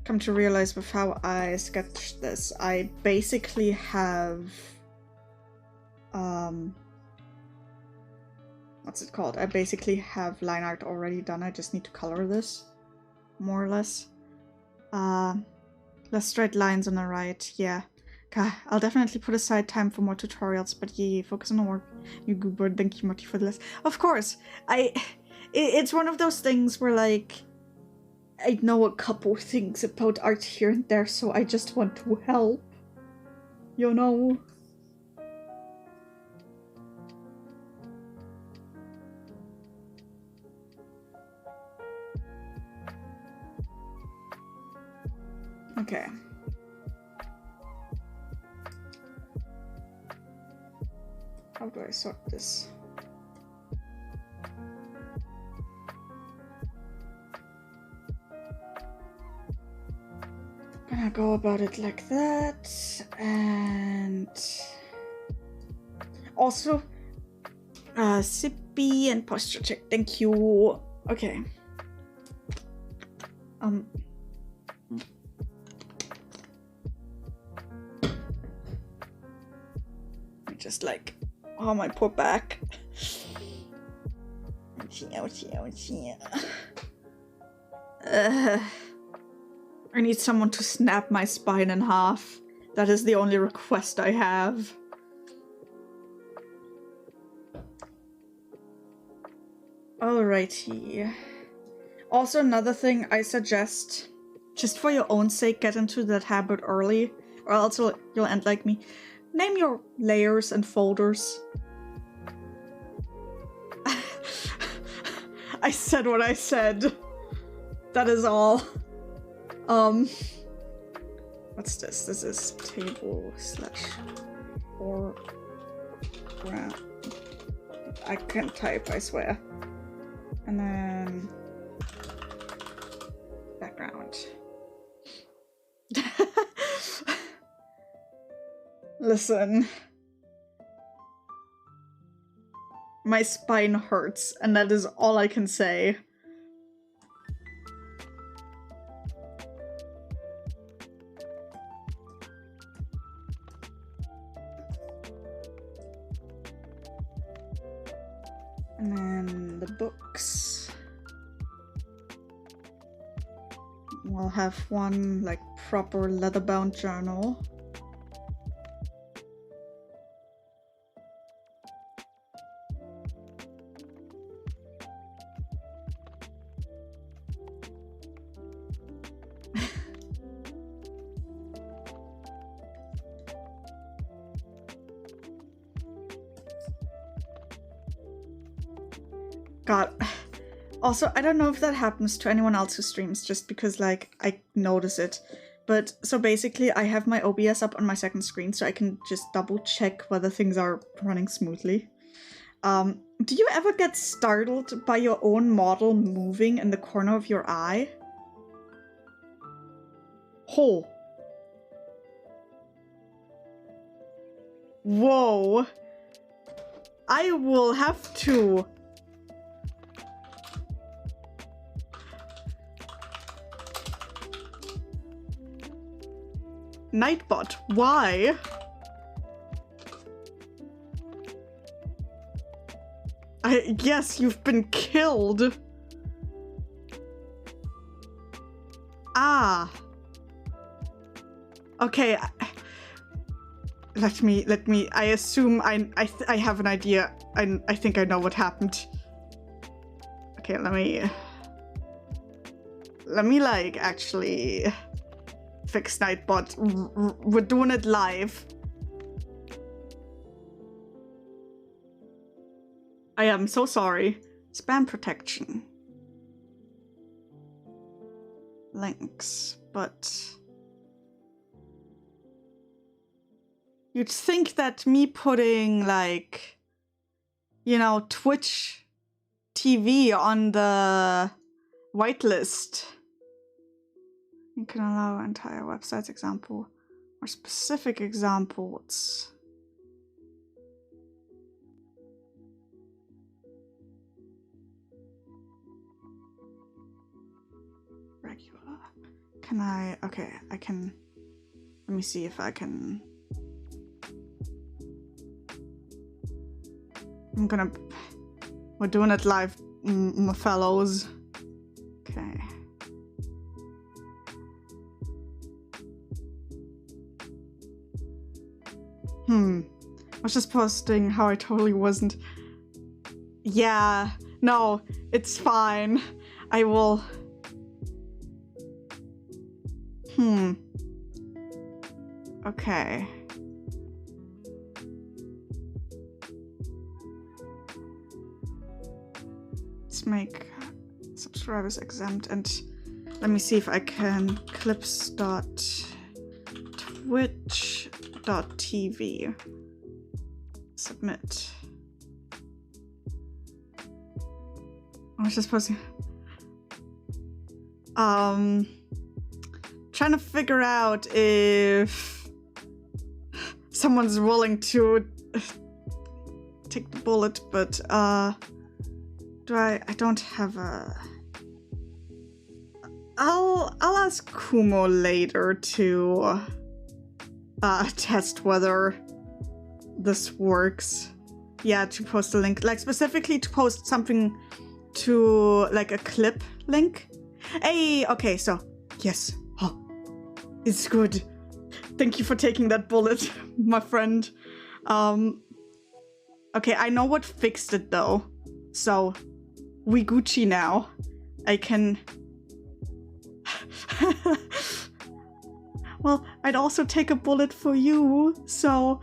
Come to realize with how I sketched this, I basically have what's it called? I basically have line art already done. I just need to color this, more or less. Less straight lines on the right. Yeah. Okay, I'll definitely put aside time for more tutorials, but yeah, focus on the work. You good bird, thank you, Marty, for the list. Of course, it's one of those things where, like, I know a couple things about art here and there, so I just want to help. You know? Okay. How do I sort this? Gonna go about it like that, and also sippy and posture check. Thank you. Okay. Just like, oh, my poor back. I need someone to snap my spine in half. That is the only request I have. Alrighty. Also, another thing I suggest, just for your own sake, get into that habit early, or else you'll end like me. Name your layers and folders. I said what I said. That is all. What's this? This is table/foreground. I can't type, I swear. And then background. Listen. My spine hurts, and that is all I can say. And then the books. We'll have one like proper leather-bound journal. God. Also, I don't know if that happens to anyone else who streams, just because, like, I notice it. But, so basically, I have my OBS up on my second screen, so I can just double check whether things are running smoothly. Do you ever get startled by your own model moving in the corner of your eye? Oh. Whoa. I will have to... Nightbot, why? Yes, you've been killed. Ah. Okay. Let me, I assume I have an idea. I think I know what happened. Okay, let me like actually fix Nightbot. We're doing it live. I am so sorry. Spam protection. Links, but... You'd think that me putting, like, you know, Twitch TV on the whitelist. You can allow entire websites example or specific examples. Regular. Can I? Okay, I can. Let me see if I can. We're doing it live, my fellows. Okay. I was just posting how I totally wasn't. Yeah, no, it's fine. I will. Okay. Let's make subscribers exempt, and let me see if I can clips.twitch.tv. Submit. I was just posting. Trying to figure out if someone's willing to take the bullet, but I don't have a... I'll ask Kumo later to test whether this works. Yeah, to post a link, like specifically to post something to like a clip link. Hey, okay, so yes, it's good. Thank you for taking that bullet, my friend. Okay, I know what fixed it though, so we Gucci now. I can. Well, I'd also take a bullet for you, so.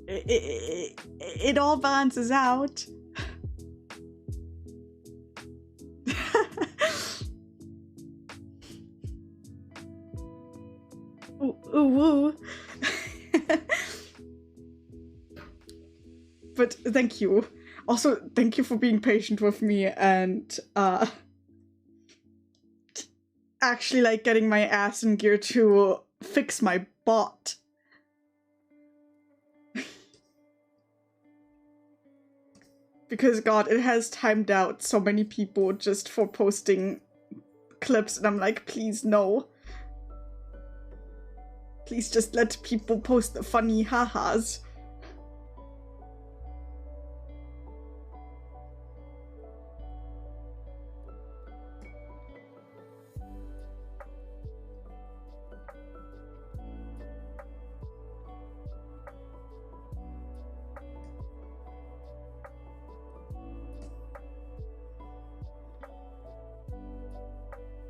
It all balances out. Ooh, woo. But thank you. Also, thank you for being patient with me and actually like getting my ass in gear to fix my bot. Because God, it has timed out so many people just for posting clips, and I'm like, please no. Please just let people post the funny ha-has.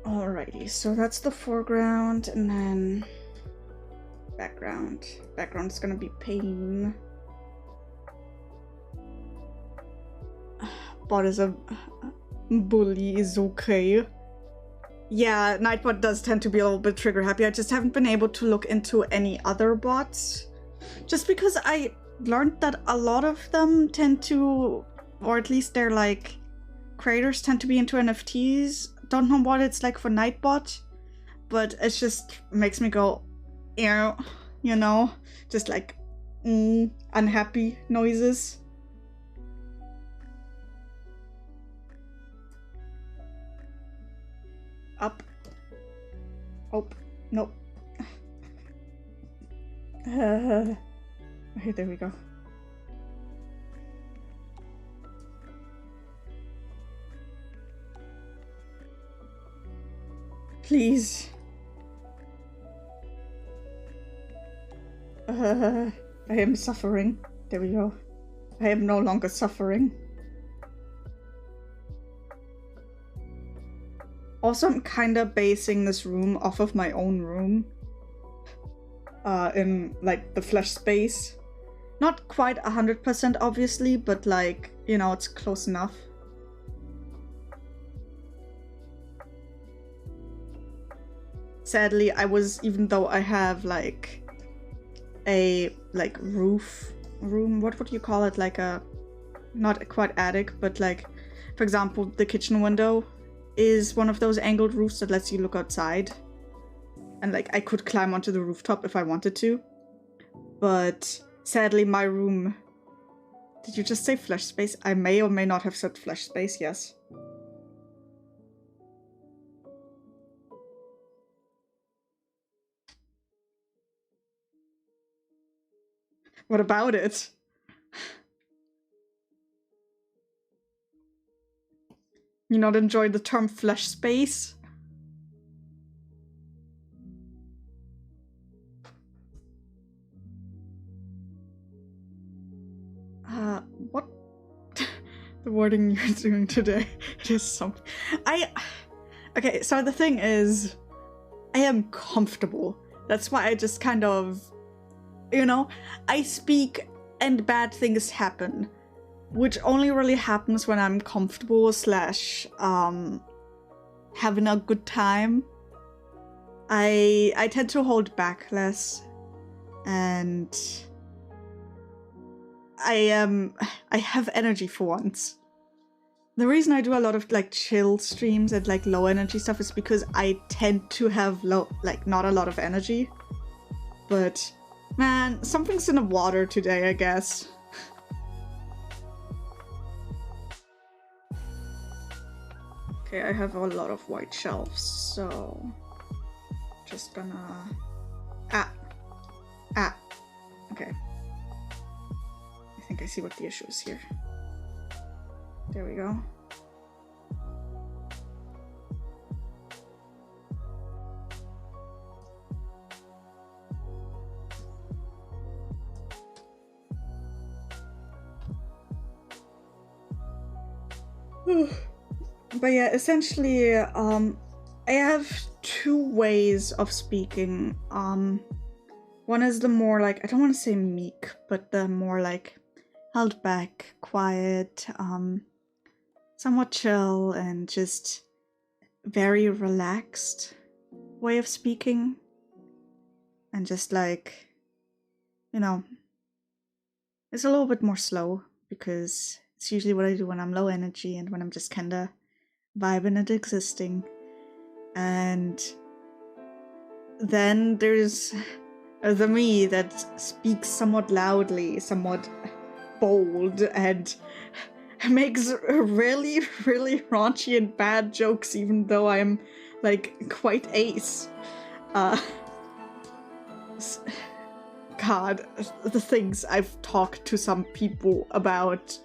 Alrighty, so that's the foreground, and then background. Background is gonna be pain. Bot is a bully is okay. Yeah, Nightbot does tend to be a little bit trigger happy. I just haven't been able to look into any other bots. Just because I learned that a lot of them tend to, or at least they're like, creators tend to be into NFTs. Don't know what it's like for Nightbot, but it just makes me go, ew, you know? Just like, unhappy noises. Up. Oh, nope. Okay, there we go. Please. I am suffering. There we go. I am no longer suffering. Also, I'm kinda basing this room off of my own room. In, like, the flesh space. Not quite 100% obviously, but like, you know, it's close enough. Sadly, even though I have like a roof room, what would you call it? Like a, not quite attic, but like, for example, the kitchen window is one of those angled roofs that lets you look outside. And like, I could climb onto the rooftop if I wanted to. But sadly, my room... Did you just say flesh space? I may or may not have said flesh space, yes. What about it? You not enjoy the term flesh space? What? The wording you're doing today. It is something. Okay, so the thing is, I am comfortable. That's why I just kind of, you know, I speak and bad things happen. Which only really happens when I'm comfortable / having a good time. I tend to hold back less. And I have energy for once. The reason I do a lot of like chill streams and like low energy stuff is because I tend to have not a lot of energy. But man, something's in the water today, I guess. Okay, I have a lot of white shelves, so just gonna okay. I think I see what the issue is here. There we go. But yeah, essentially, I have two ways of speaking. One is the more like, I don't want to say meek, but the more like held back, quiet, somewhat chill, and just very relaxed way of speaking. and just like, you know, it's a little bit more slow because it's usually what I do when I'm low energy and when I'm just kinda vibing and existing. And then there's the me that speaks somewhat loudly, somewhat bold, and makes really, really raunchy and bad jokes, even though I'm like quite ace. God, the things I've talked to some people about.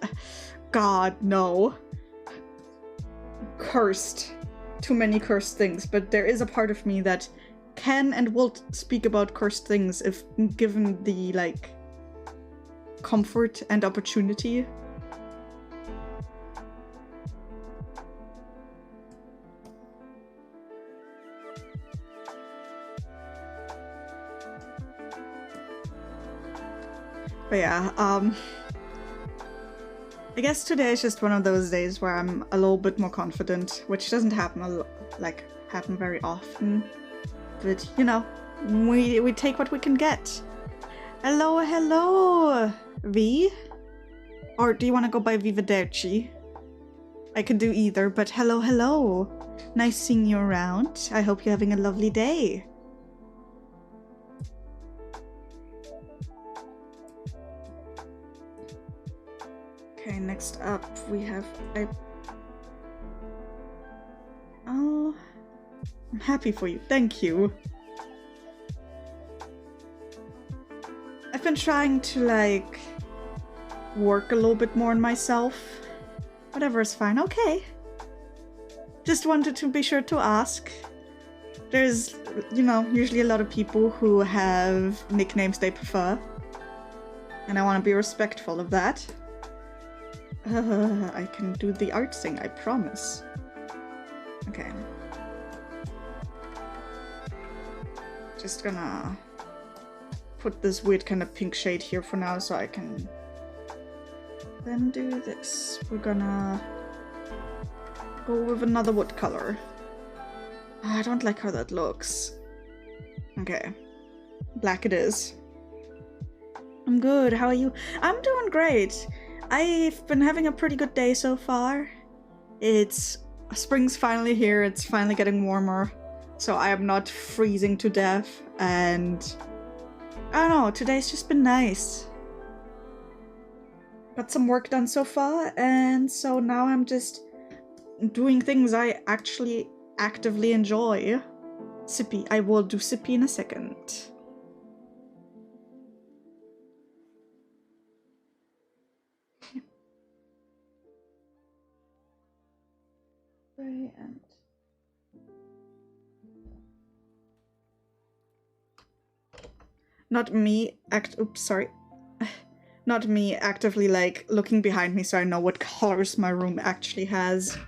God, no. Cursed. Too many cursed things, but there is a part of me that can and will speak about cursed things if given the, like, comfort and opportunity. But yeah, I guess today is just one of those days where I'm a little bit more confident, which doesn't happen happen very often. But you know, we take what we can get. Hello, V? Or do you want to go by Vivaderci? I could do either, but hello. Nice seeing you around. I hope you're having a lovely day. Okay, next up we have Oh, I'm happy for you. Thank you. I've been trying to, like, work a little bit more on myself. Whatever is fine. Okay. Just wanted to be sure to ask. There's, you know, usually a lot of people who have nicknames they prefer. And I want to be respectful of that. I can do the art thing, I promise. Okay. Just gonna put this weird kind of pink shade here for now so I can then do this. We're gonna go with another wood color. I don't like how that looks. Okay. Black it is. I'm good, how are you? I'm doing great. I've been having a pretty good day so far. Spring's finally here, it's finally getting warmer, so I am not freezing to death, and I don't know, today's just been nice. Got some work done so far, and so now I'm just doing things I actually actively enjoy. Sippy, I will do Sippy in a second. And not me not me actively, like, looking behind me so I know what colors my room actually has.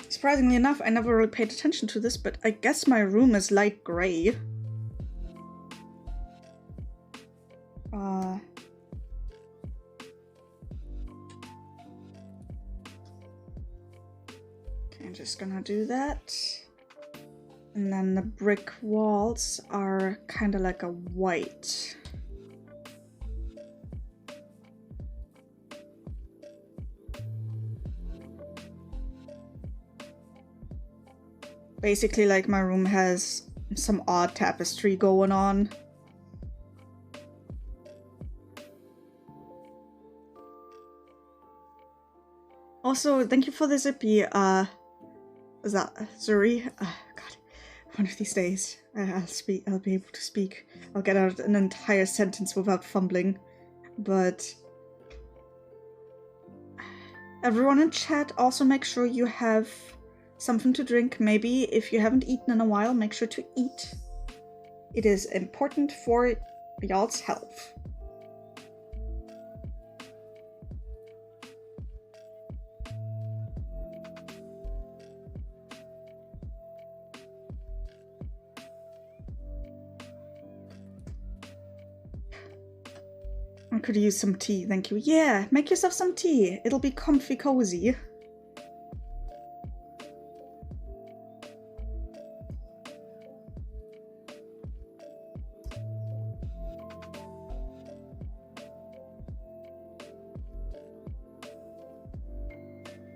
Surprisingly enough, I never really paid attention to this, but I guess my room is light gray. Okay, I'm just gonna do that. And then the brick walls are kind of like a white. Basically, like, my room has some odd tapestry going on. Also, thank you for the Zippy, is that Zuri? God, one of these days, I'll be able to speak. I'll get out an entire sentence without fumbling, but everyone in chat, also make sure you have something to drink. Maybe if you haven't eaten in a while, make sure to eat. It is important for y'all's health. could use some tea, thank you. Yeah, make yourself some tea. It'll be comfy cozy.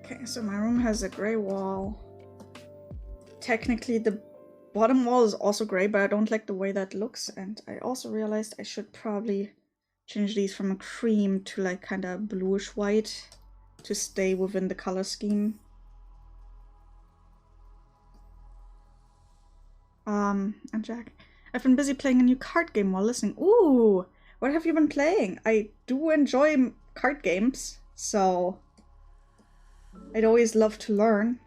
Okay, so my room has a gray wall. Technically the bottom wall is also gray, but I don't like the way that looks. And I also realized I should probably change these from a cream to like kind of bluish white to stay within the color scheme. And Jack, I've been busy playing a new card game while listening. Ooh, what have you been playing? I do enjoy card games, so I'd always love to learn.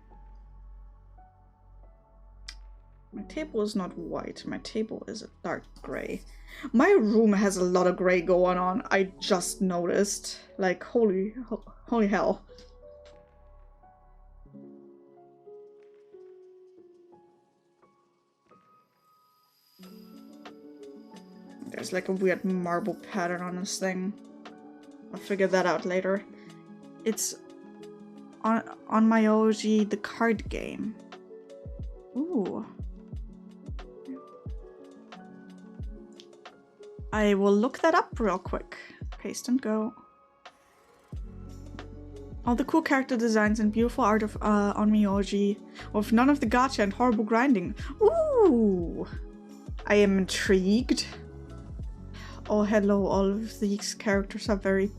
My table is not white. My table is a dark gray. My room has a lot of gray going on. I just noticed. Like, holy hell. There's like a weird marble pattern on this thing. I'll figure that out later. It's on my OG, the card game. Ooh. I will look that up real quick. Paste and go. All the cool character designs and beautiful art of on Miyoji, with none of the gacha and horrible grinding. Ooh! I am intrigued. Oh, hello, all of these characters are very...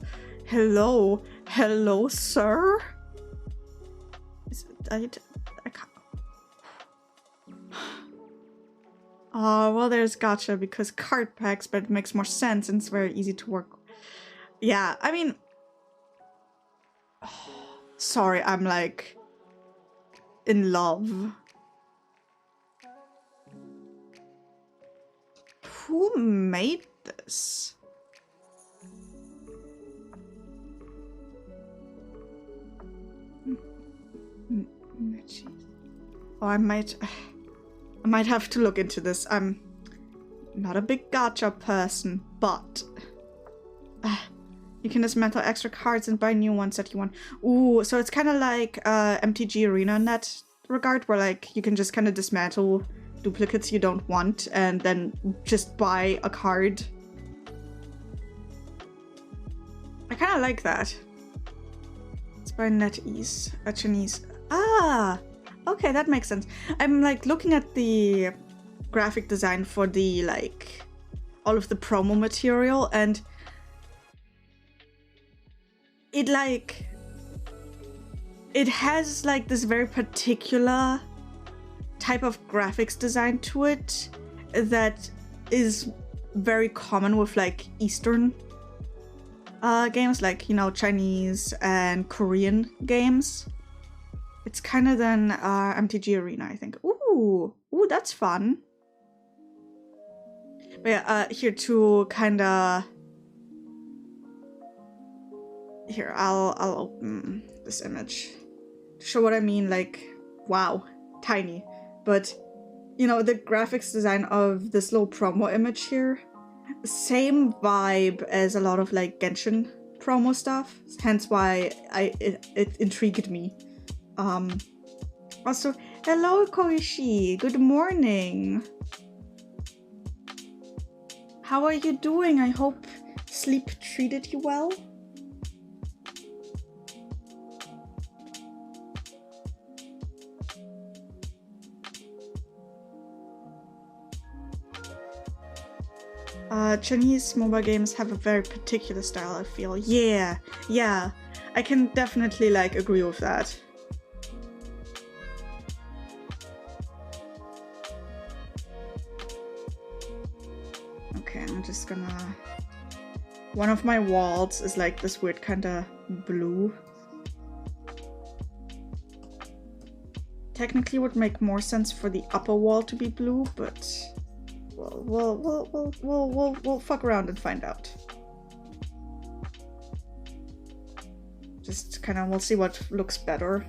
Hello? Hello, sir? I can't... Oh, well, there's gacha because card packs, but it makes more sense and it's very easy to work. Yeah, I mean... Sorry, I'm like... in love. Who made this? Oh, I might have to look into this. I'm not a big gacha person, but you can dismantle extra cards and buy new ones that you want. Ooh, so it's kind of like MTG Arena in that regard, where like you can just kind of dismantle duplicates you don't want and then just buy a card. I kind of like that. It's by NetEase, a Chinese. Ah, okay, that makes sense. I'm like looking at the graphic design for the like all of the promo material, and it like it has like this very particular type of graphics design to it that is very common with like Eastern games, like, you know, Chinese and Korean games. It's kind of than MTG Arena, I think. Ooh, that's fun. But yeah, here to kind of... Here, I'll open this image to show what I mean. Like, wow, tiny. But, you know, the graphics design of this little promo image here, same vibe as a lot of like Genshin promo stuff. Hence why it intrigued me. Also, hello Koishi, good morning. How are you doing? I hope sleep treated you well. Chinese mobile games have a very particular style, I feel. Yeah, I can definitely like agree with that. Okay, I'm just gonna... One of my walls is like this weird kind of blue. Technically would make more sense for the upper wall to be blue, but we'll fuck around and find out. Just kind of, we'll see what looks better.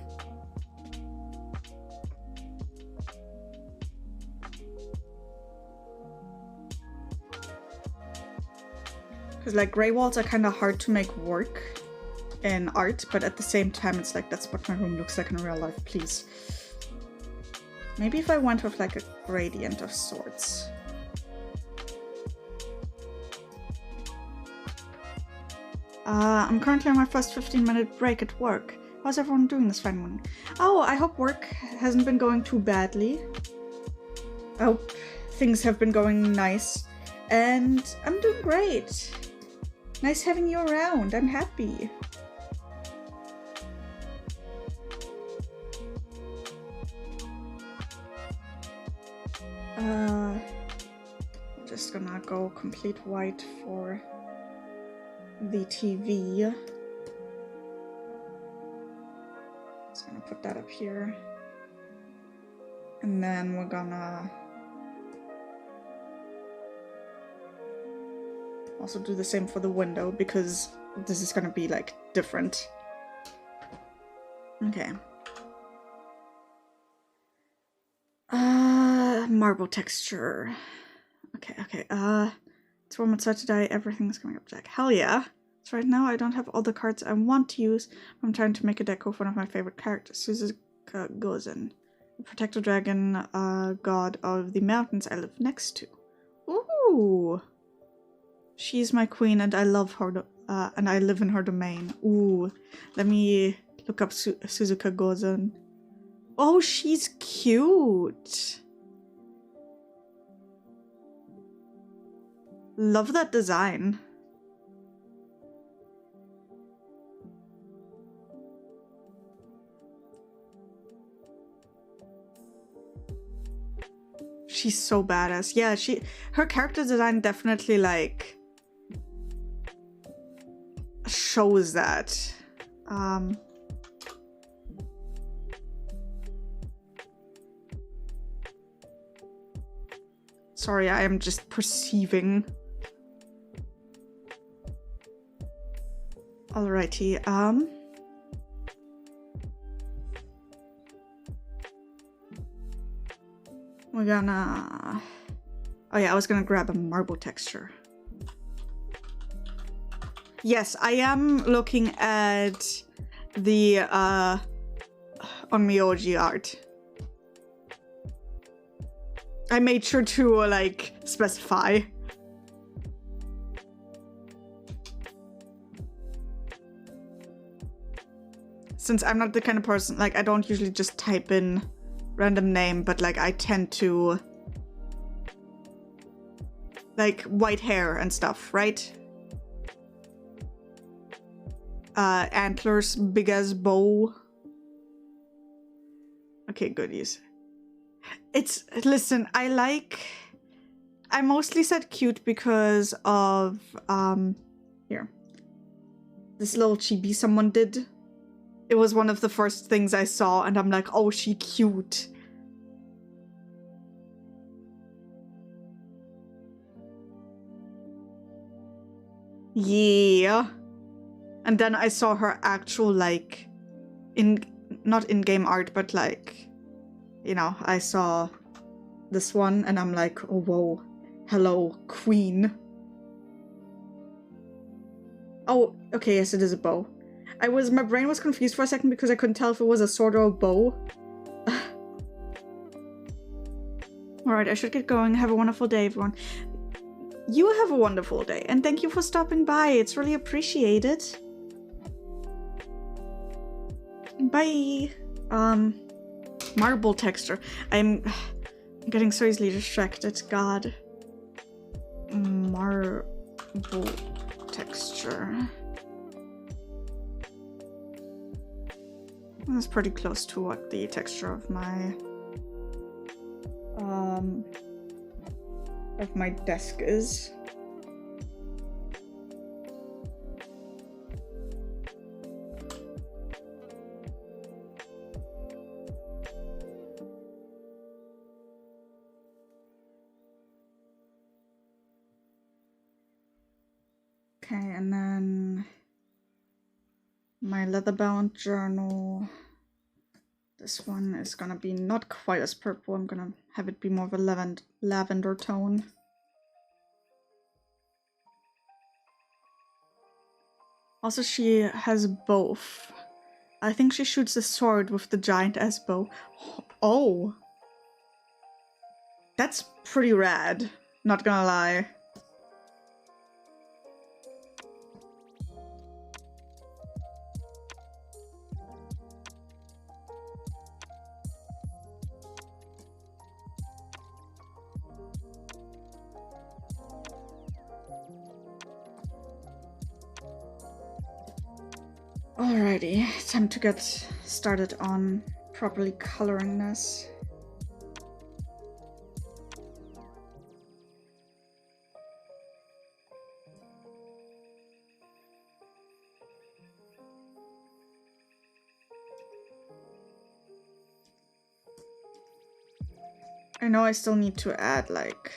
Because like gray walls are kind of hard to make work in art, but at the same time it's like that's what my room looks like in real life, please. Maybe if I went with like a gradient of sorts. I'm currently on my first 15-minute break at work. How's everyone doing this fine morning? Oh, I hope work hasn't been going too badly. I hope things have been going nice. And I'm doing great. Nice having you around. I'm happy. Just gonna go complete white for the TV. Just gonna put that up here. And then we're gonna also do the same for the window because this is gonna be like different. Okay. Marble texture. Okay. It's warm outside today. Everything's coming up Jack. Hell yeah. So right now I don't have all the cards I want to use. I'm trying to make a deco for one of my favorite characters, Suzuka Gozen, the protector dragon, god of the mountains I live next to. Ooh. She's my queen and I love her, and I live in her domain. Ooh. Let me look up Suzuka Gozen. Oh, she's cute. Love that design. She's so badass. Yeah, her character design definitely like shows that. Sorry, I am just perceiving. Alrighty, we're gonna... Oh yeah, I was gonna grab a marble texture. Yes, I am looking at the, Onmyoji art. I made sure to, like, specify. Since I'm not the kind of person, like, I don't usually just type in random name, but, like, I tend to, like, white hair and stuff, right? Antlers, big as bow. Okay, goodies. Listen, I mostly said cute because of, here. This little chibi someone did. It was one of the first things I saw, and I'm like, oh, she cute. Yeah. And then I saw her actual, like, not in-game art, but, like, you know, I saw this one, and I'm like, oh, whoa. Hello, queen. Oh, okay, yes, it is a bow. My brain was confused for a second because I couldn't tell if it was a sword or a bow. Alright, I should get going. Have a wonderful day, everyone. You have a wonderful day, and thank you for stopping by. It's really appreciated. Bye. Marble texture. I'm getting so easily distracted. God. Marble texture. That's pretty close to what the texture of my desk is. Okay, and then my leather-bound journal. This one is gonna be not quite as purple. I'm gonna have it be more of a lavender tone. Also, she has both. I think she shoots the sword with the giant S bow. Oh! That's pretty rad, not gonna lie. Alrighty, time to get started on properly coloring this. I know I still need to add, like,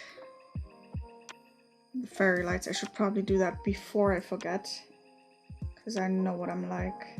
the fairy lights. I should probably do that before I forget, because I know what I'm like.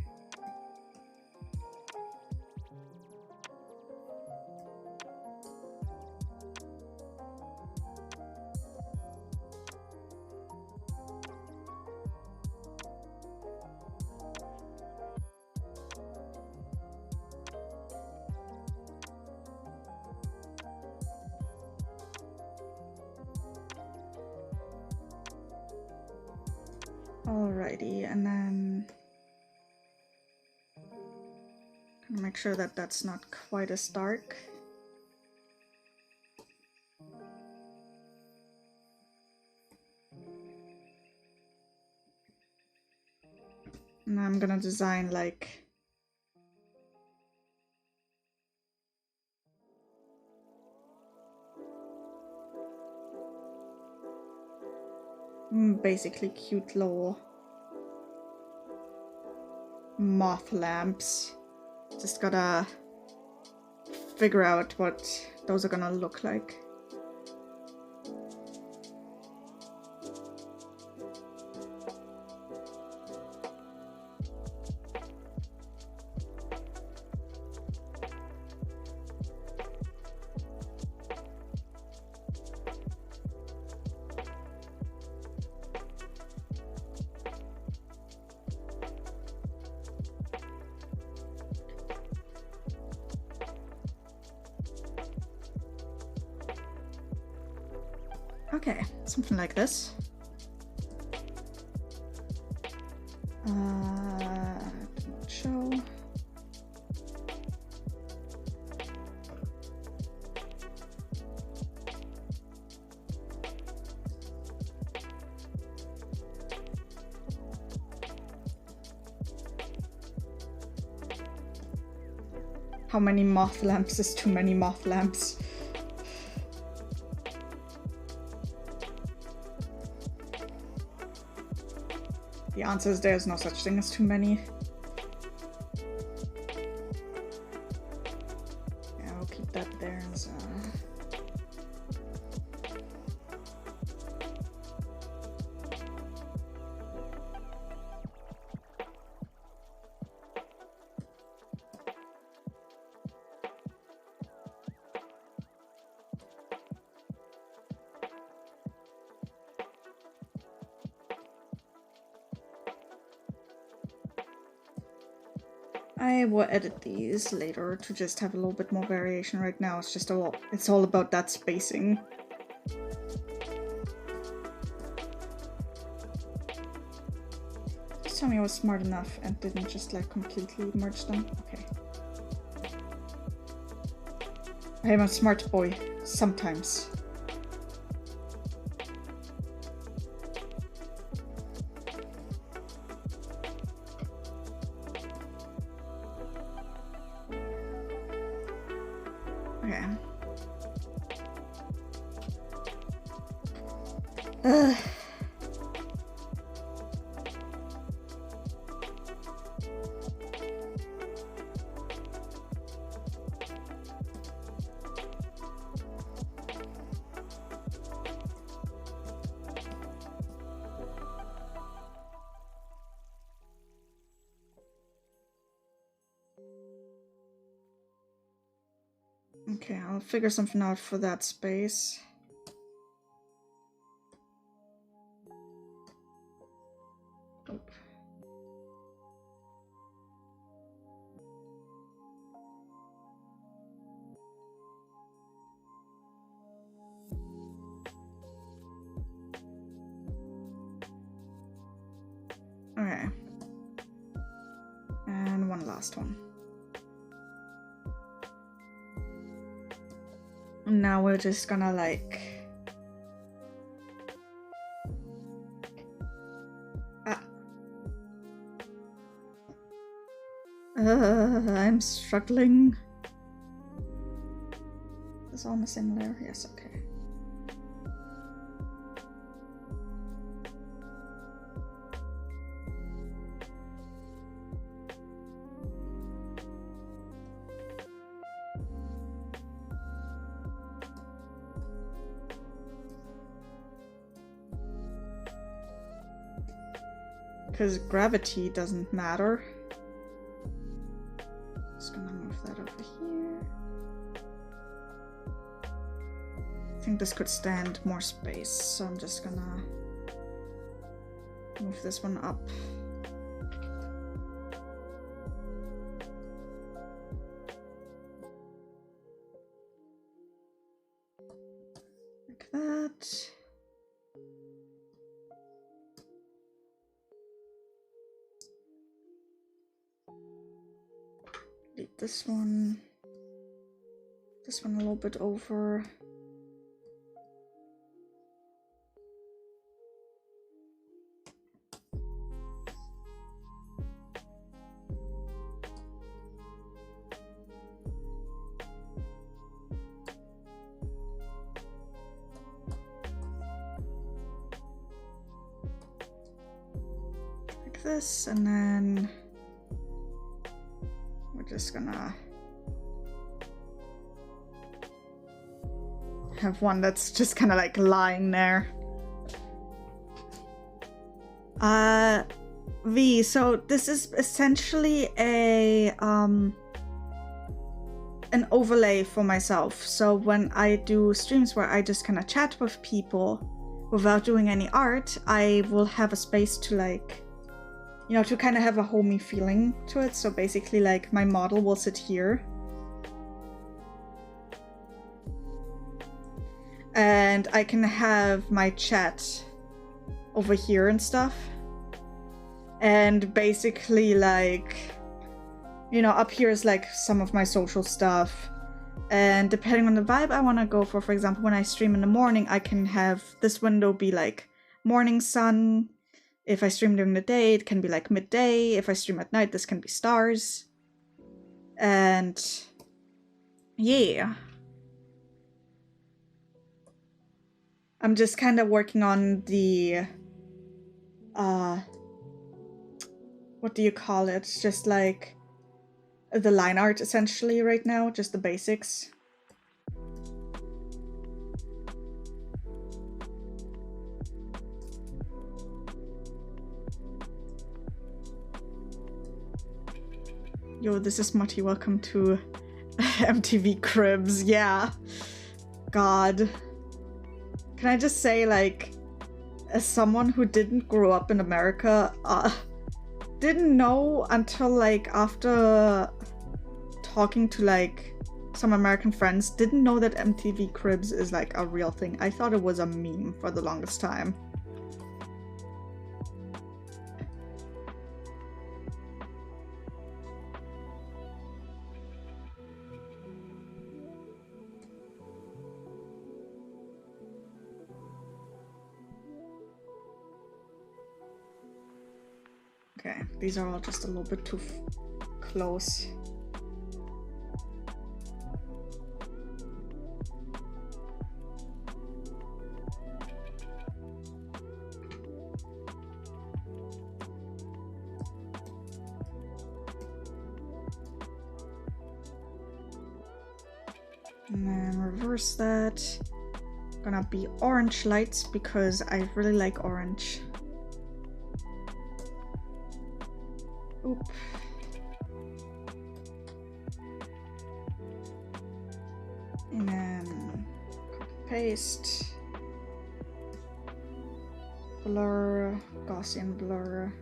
Alrighty, and then gonna make sure that that's not quite as dark. And I'm gonna design like basically cute little moth lamps. Just gotta figure out what those are gonna look like. Okay, something like this. Didn't show. How many moth lamps is too many moth lamps? The answer is there's no such thing as too many. Yeah, I'll keep that there as I will edit these later to just have a little bit more variation. Right now it's just it's all about that spacing. Just tell me I was smart enough and didn't just like completely merge them. Okay. I am a smart boy, sometimes. Okay. Okay, I'll figure something out for that space. Oop. Okay. And one last one. And now we're just gonna like... I'm struggling. Is all the same layer? Yes, okay. Because gravity doesn't matter. Just gonna move that over here. I think this could stand more space, so I'm just gonna move this one up. Like that. Delete this one a little bit over. Like this, and then we're just gonna have one that's just kind of like lying there. So this is essentially an overlay for myself. So when I do streams where I just kind of chat with people without doing any art, I will have a space to like, you know, to kind of have a homey feeling to it. So basically like my model will sit here. And I can have my chat over here and stuff. And basically like, you know, up here is like some of my social stuff. And depending on the vibe I want to go for example, when I stream in the morning, I can have this window be like morning sun. If I stream during the day, it can be like midday. If I stream at night, this can be stars. And yeah. I'm just kind of working on the, what do you call it? It's just like the line art essentially right now, just the basics. Yo, this is Mutty. Welcome to MTV Cribs. Yeah. God. Can I just say, like, as someone who didn't grow up in America, didn't know until, like, after talking to, like, some American friends, didn't know that MTV Cribs is, like, a real thing. I thought it was a meme for the longest time. Okay, these are all just a little bit too close. And then reverse that. Gonna be orange lights because I really like orange. Oop. And then copy paste. Blur, Gaussian blur.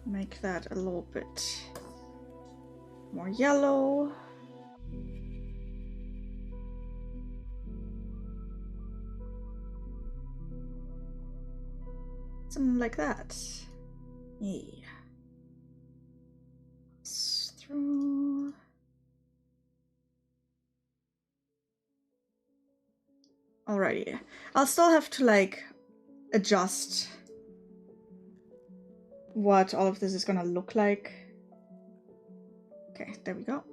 Make that a little bit more yellow. Something like that. Yeah. Through. Alrighty. I'll still have to like adjust what all of this is gonna look like. Okay, there we go.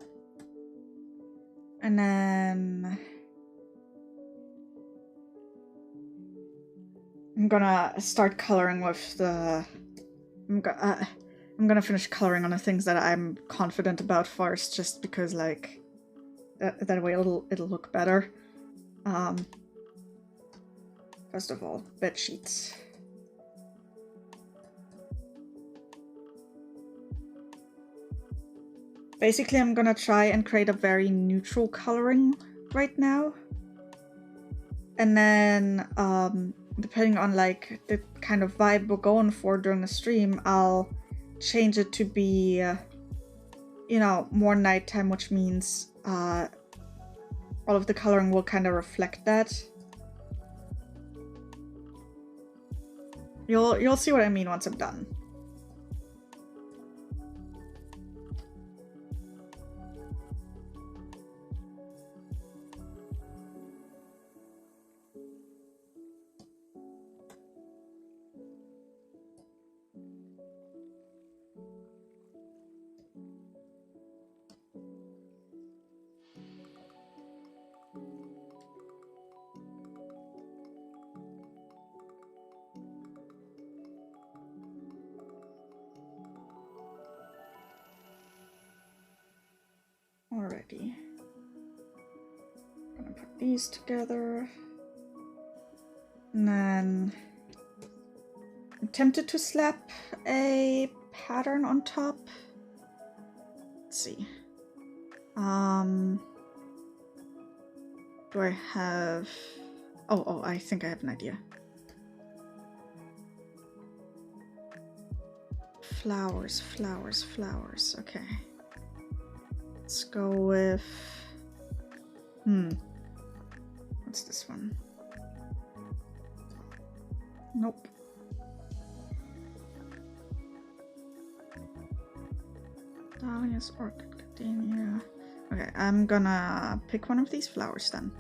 And then I'm gonna start coloring with the... I'm gonna finish coloring on the things that I'm confident about first, just because like that way it'll look better. First of all, bed sheets. Basically, I'm gonna try and create a very neutral coloring right now. And then, depending on like the kind of vibe we're going for during the stream, I'll change it to be, you know, more nighttime, which means all of the coloring will kind of reflect that. You'll see what I mean once I'm done. Alrighty. Gonna put these together. And then I'm tempted to slap a pattern on top. Let's see. Do I have... Oh, I think I have an idea. Flowers, flowers, flowers. Okay. Let's go with... What's this one? Nope. Dahlias, orchid, gardenia. Okay, I'm gonna pick one of these flowers then.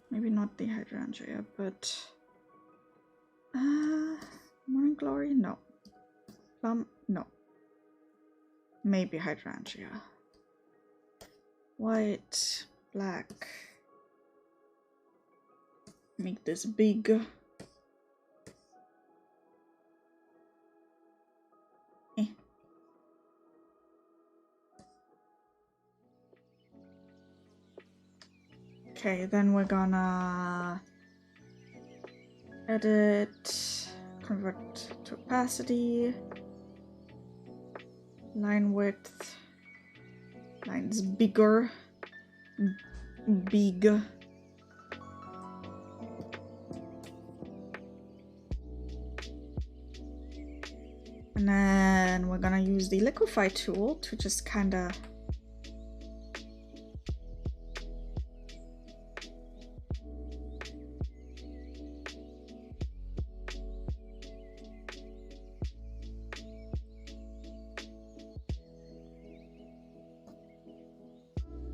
Maybe not the hydrangea, but... Morning Glory? No. Plum? No. Maybe hydrangea. White, black. Make this big. Okay, then we're gonna edit, convert to opacity, line width, lines bigger, big. And then we're gonna use the liquify tool to just kind of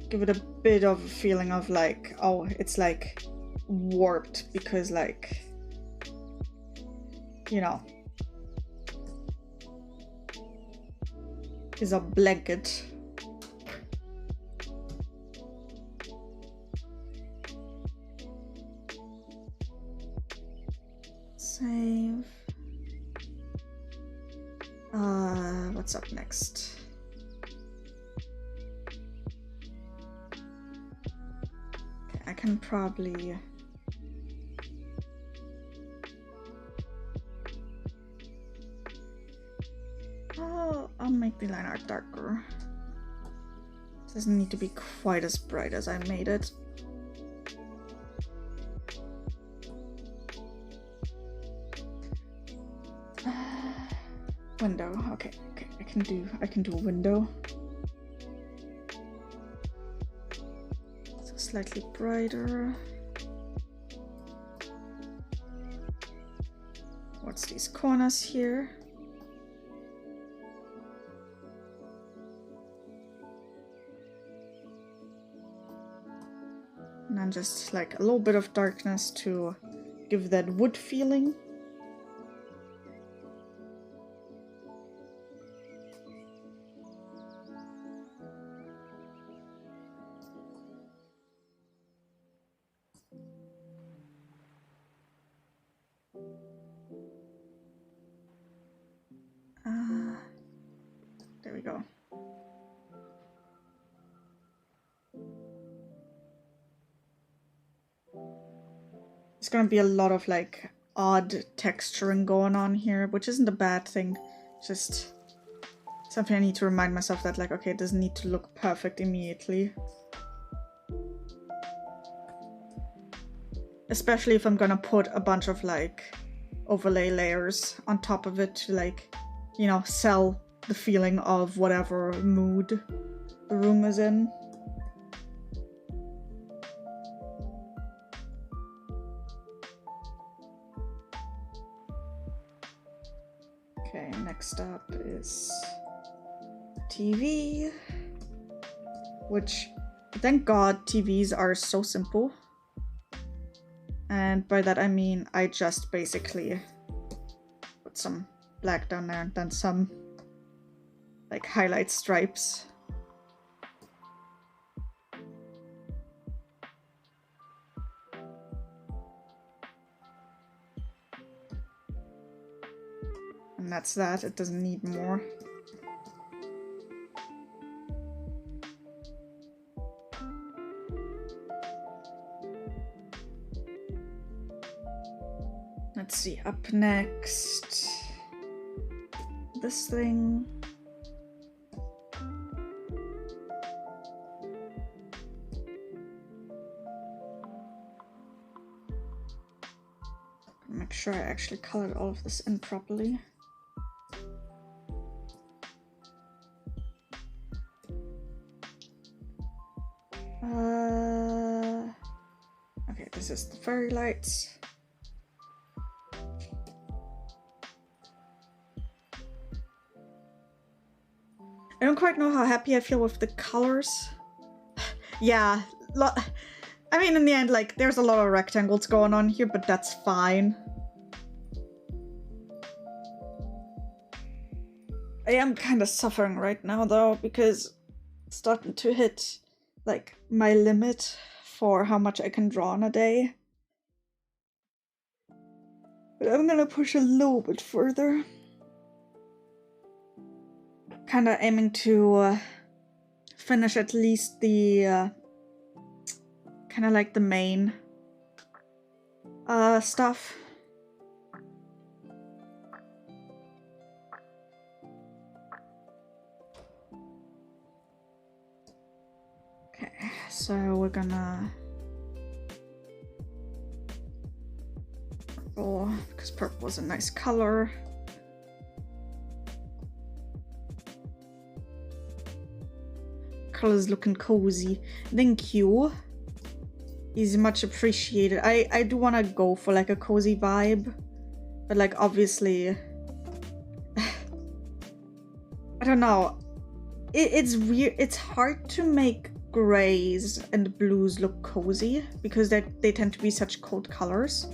give it a bit of a feeling of like, oh, it's like warped because like, you know, is a blanket. Save. What's up next? Okay, I can probably I'll make the line art darker. It doesn't need to be quite as bright as I made it. Window. Okay, I can do a window. So slightly brighter. these corners here. And then just like a little bit of darkness to give that wood feeling. There we go. There's gonna be a lot of like odd texturing going on here, which isn't a bad thing. Just something I need to remind myself that like, okay, it doesn't need to look perfect immediately. Especially if I'm gonna put a bunch of like overlay layers on top of it to like, you know, sell the feeling of whatever mood the room is in. Okay, next up is TV, which, thank God, TVs are so simple. And by that I mean I just basically put some black down there and then some like highlight stripes. And that's that, it doesn't need more. Let's see, up next, this thing. Make sure I actually colored all of this in properly. Okay, this is the fairy lights. I don't quite know how happy I feel with the colors. Yeah, I mean, in the end, like, there's a lot of rectangles going on here, but that's fine. I am kind of suffering right now, though, because it's starting to hit, like, my limit for how much I can draw in a day. But I'm gonna push a little bit further. Kind of aiming to finish at least the kind of like the main stuff. Okay, so we're gonna purple, because purple is a nice color. Colors looking cozy. Thank you. Is much appreciated. I do want to go for like a cozy vibe, but like obviously I don't know, it's weird. It's hard to make grays and blues look cozy because they tend to be such cold colors,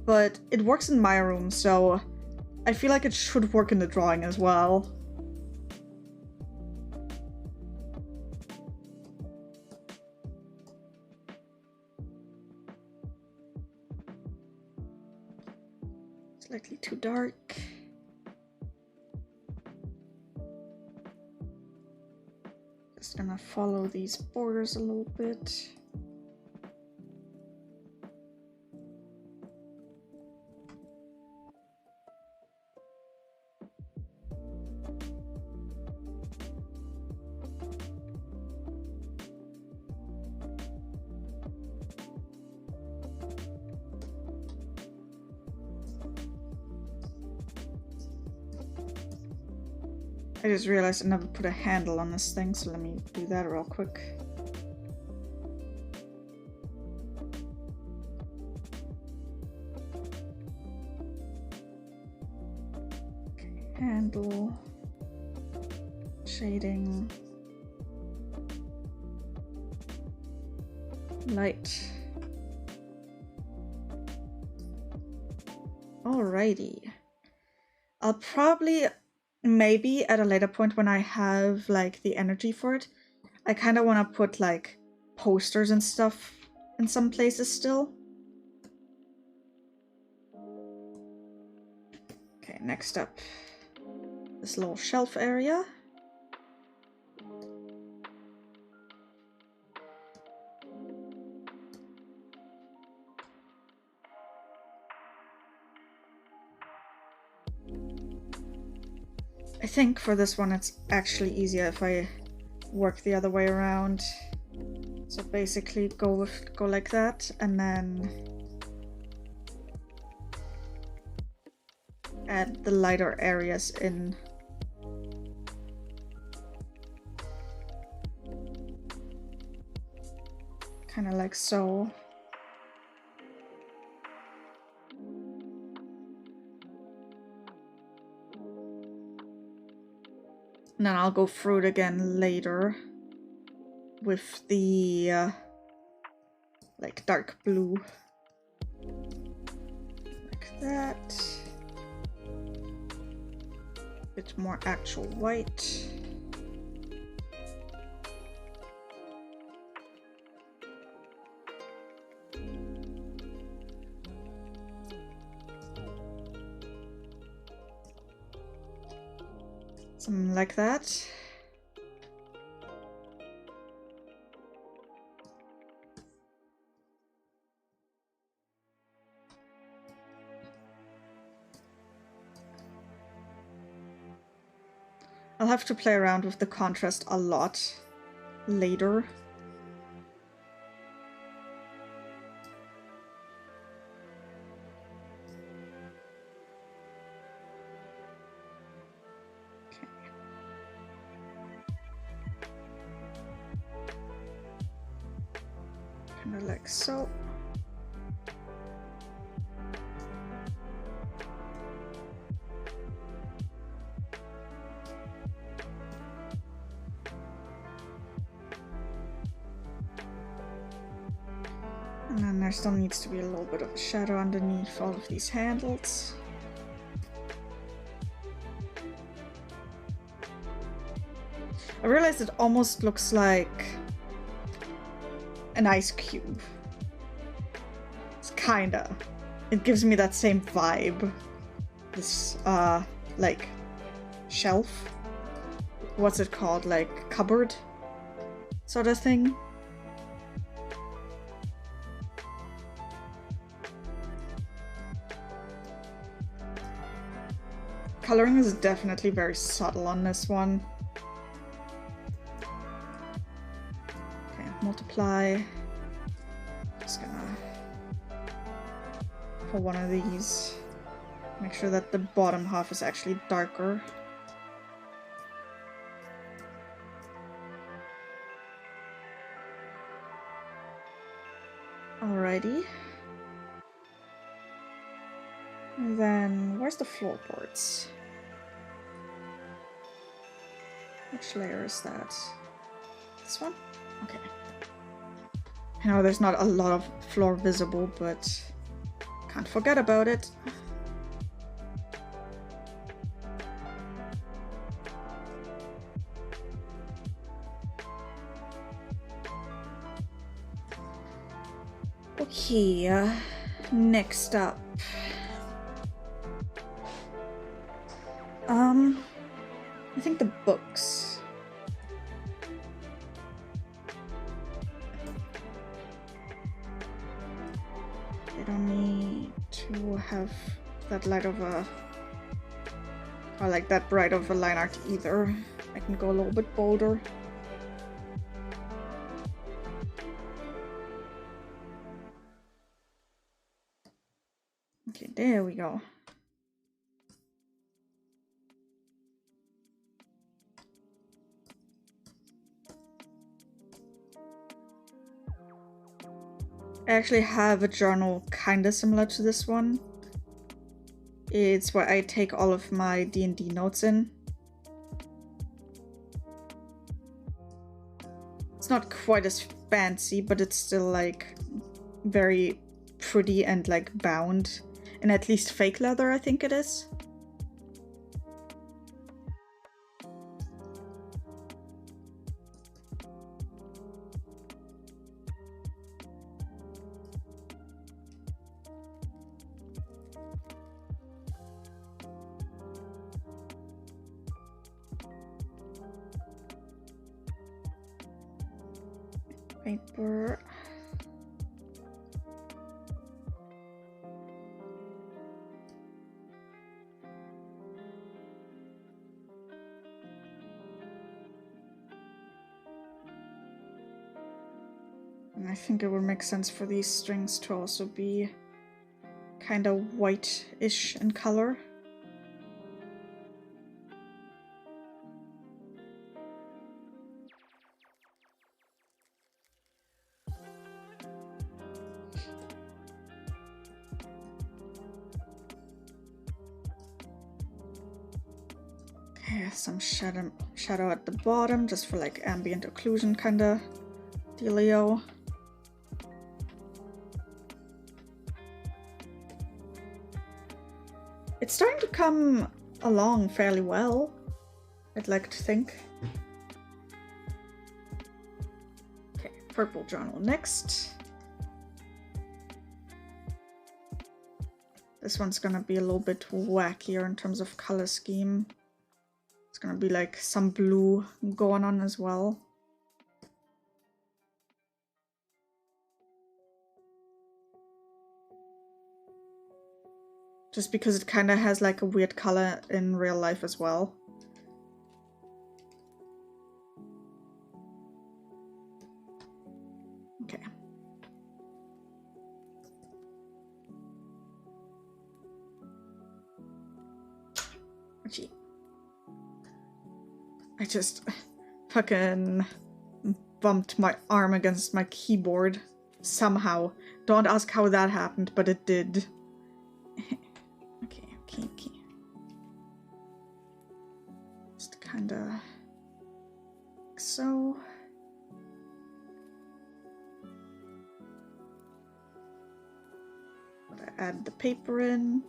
but it works in my room, so I feel like it should work in the drawing as well. Slightly too dark. Just gonna follow these borders a little bit. I just realized I never put a handle on this thing, so let me do that real quick. handle, shading, light. Alrighty. I'll probably, maybe at a later point when I have like the energy for it, I kind of want to put like posters and stuff in some places still. Okay, next up, this little shelf area. I think for this one it's actually easier if I work the other way around. So basically go like that and then add the lighter areas in. Kind of like so. And then I'll go through it again later with the like dark blue. Like that. Bit more actual white. Something like that. I'll have to play around with the contrast a lot later. Okay. Kind of like so. And then there still needs to be a little bit of a shadow underneath all of these handles. I realized it almost looks like an ice cube. It's kinda. It gives me that same vibe. This, like, shelf. What's it called? Like, cupboard sort of thing. Coloring is definitely very subtle on this one. Okay, multiply. Just gonna pull one of these. Make sure that the bottom half is actually darker. Alrighty. And then, where's the floorboards? Which layer is that? This one? Okay. I know there's not a lot of floor visible, but can't forget about it. Okay, next up. I think the books. They don't need to have that light of a, or like that bright of a line art either. I can go a little bit bolder. Okay, there we go. I actually have a journal kinda similar to this one. It's where I take all of my D&D notes in. It's not quite as fancy, but it's still like very pretty and like bound in at least fake leather, I think it is. Paper. And I think it would make sense for these strings to also be kind of white-ish in color. Okay, some shadow at the bottom, just for like ambient occlusion kind of dealio. It's starting to come along fairly well, I'd like to think. Okay, purple journal next. This one's gonna be a little bit wackier in terms of color scheme. It's gonna be like some blue going on as well. Just because it kind of has like a weird color in real life as well. Okay. Gee. I just fucking bumped my arm against my keyboard somehow. Don't ask how that happened, but it did. Okay. Just kinda like so. Gotta add the paper in.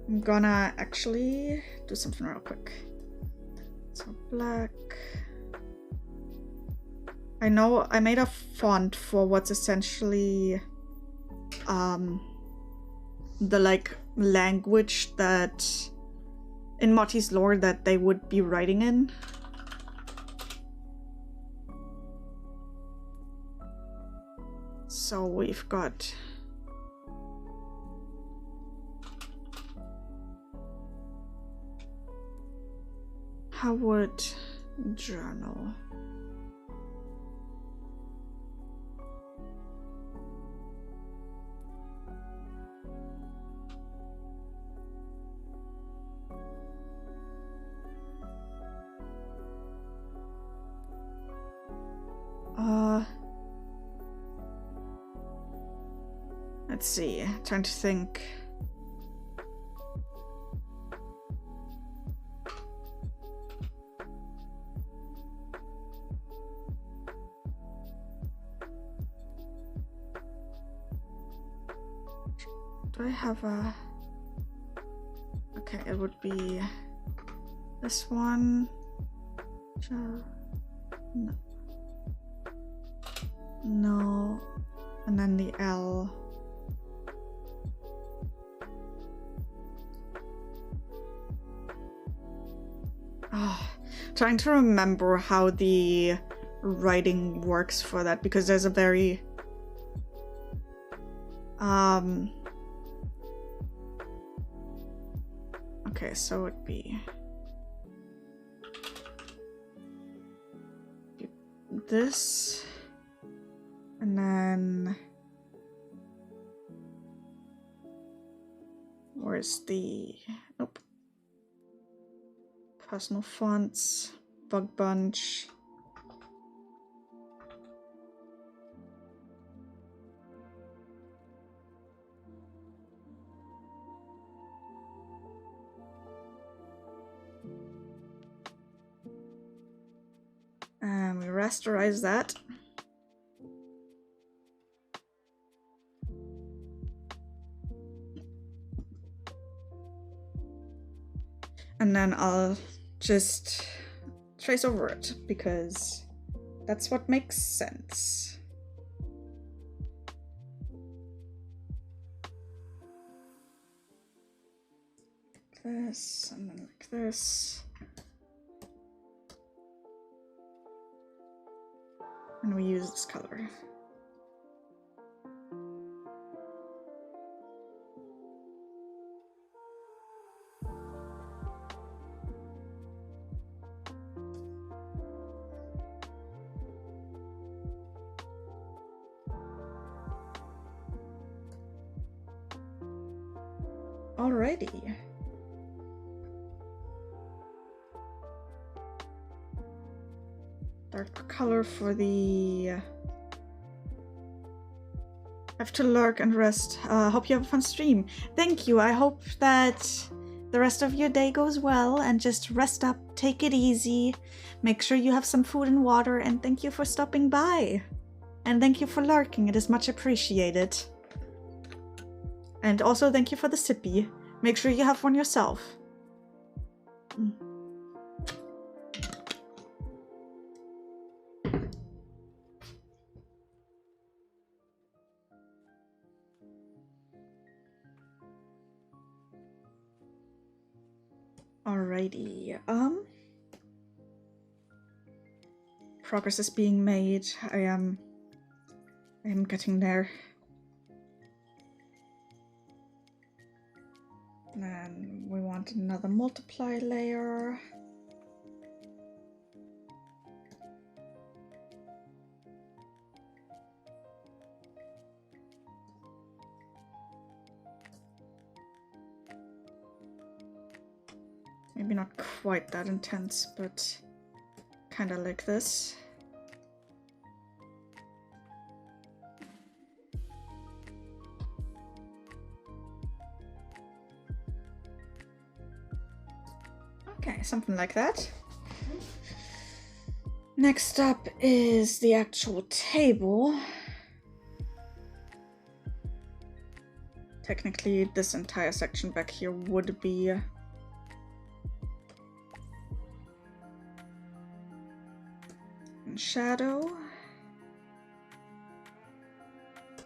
I'm gonna actually do something real quick. So black. I know I made a font for what's essentially the like language that in Moti's lore that they would be writing in. So we've got Howard Journal. Let's see, trying to think. Do I have a... Okay, it would be this one. No. No. And then the L. Trying to remember how the writing works for that, because there's a very okay, so it'd be this, and then Where's the... Nope. Personal fonts. Bug Bunch. And we rasterize that. And then I'll just trace over it because that's what makes sense. Like this, and then like this. And we use this color. Alrighty. Dark color for the... have to lurk and rest. Hope you have a fun stream. Thank you. I hope that the rest of your day goes well and just rest up, take it easy, make sure you have some food and water, and thank you for stopping by. And thank you for lurking. It is much appreciated. And also thank you for the sippy. Make sure you have one yourself. Alrighty, progress is being made. I am getting there. And then we want another multiply layer. Maybe not quite that intense, but kind of like this. Okay, something like that. Next up is the actual table. Technically, this entire section back here would be in shadow.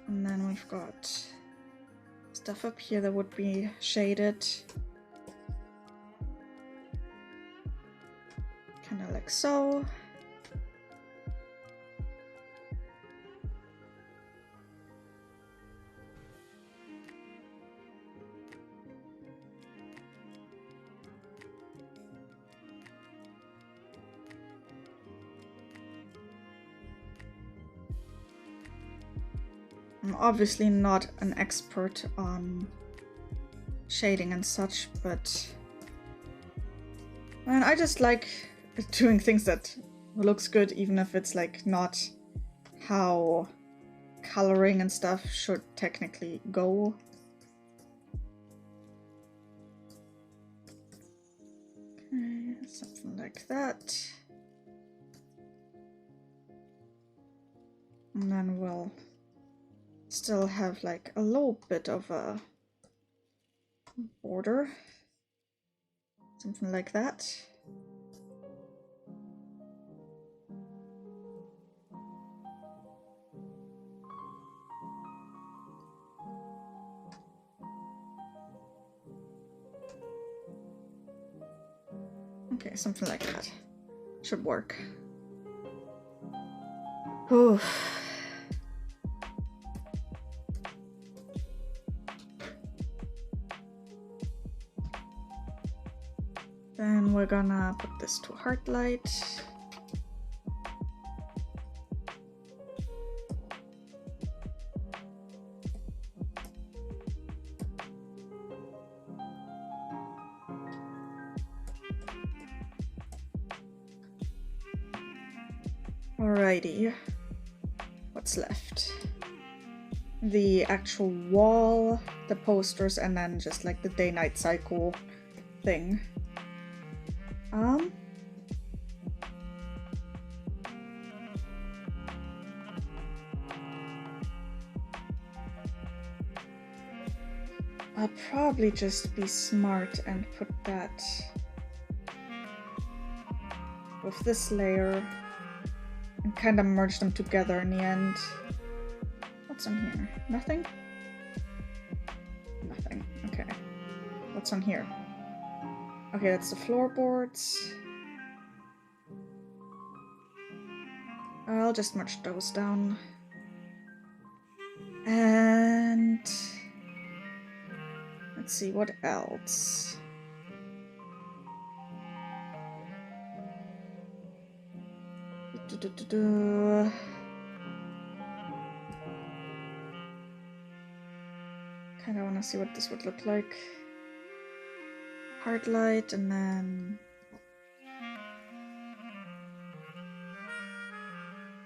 And then we've got stuff up here that would be shaded. Kind of like so. I'm obviously not an expert on shading and such, but man, I just like doing things that looks good, even if it's like not how coloring and stuff should technically go. Okay, something like that. And then we'll still have like a little bit of a border. Something like that. Okay, something like that. Should work. Ooh. Then we're gonna put this to heart light. Alrighty. What's left? The actual wall, the posters, and then just like the day-night cycle thing. I'll probably just be smart and put that with this layer and kind of merge them together in the end. What's on here? Nothing? Nothing. Okay. What's on here? Okay, that's the floorboards. I'll just merge those down. And let's see, what else? Kind of want to see what this would look like. Hard light, and then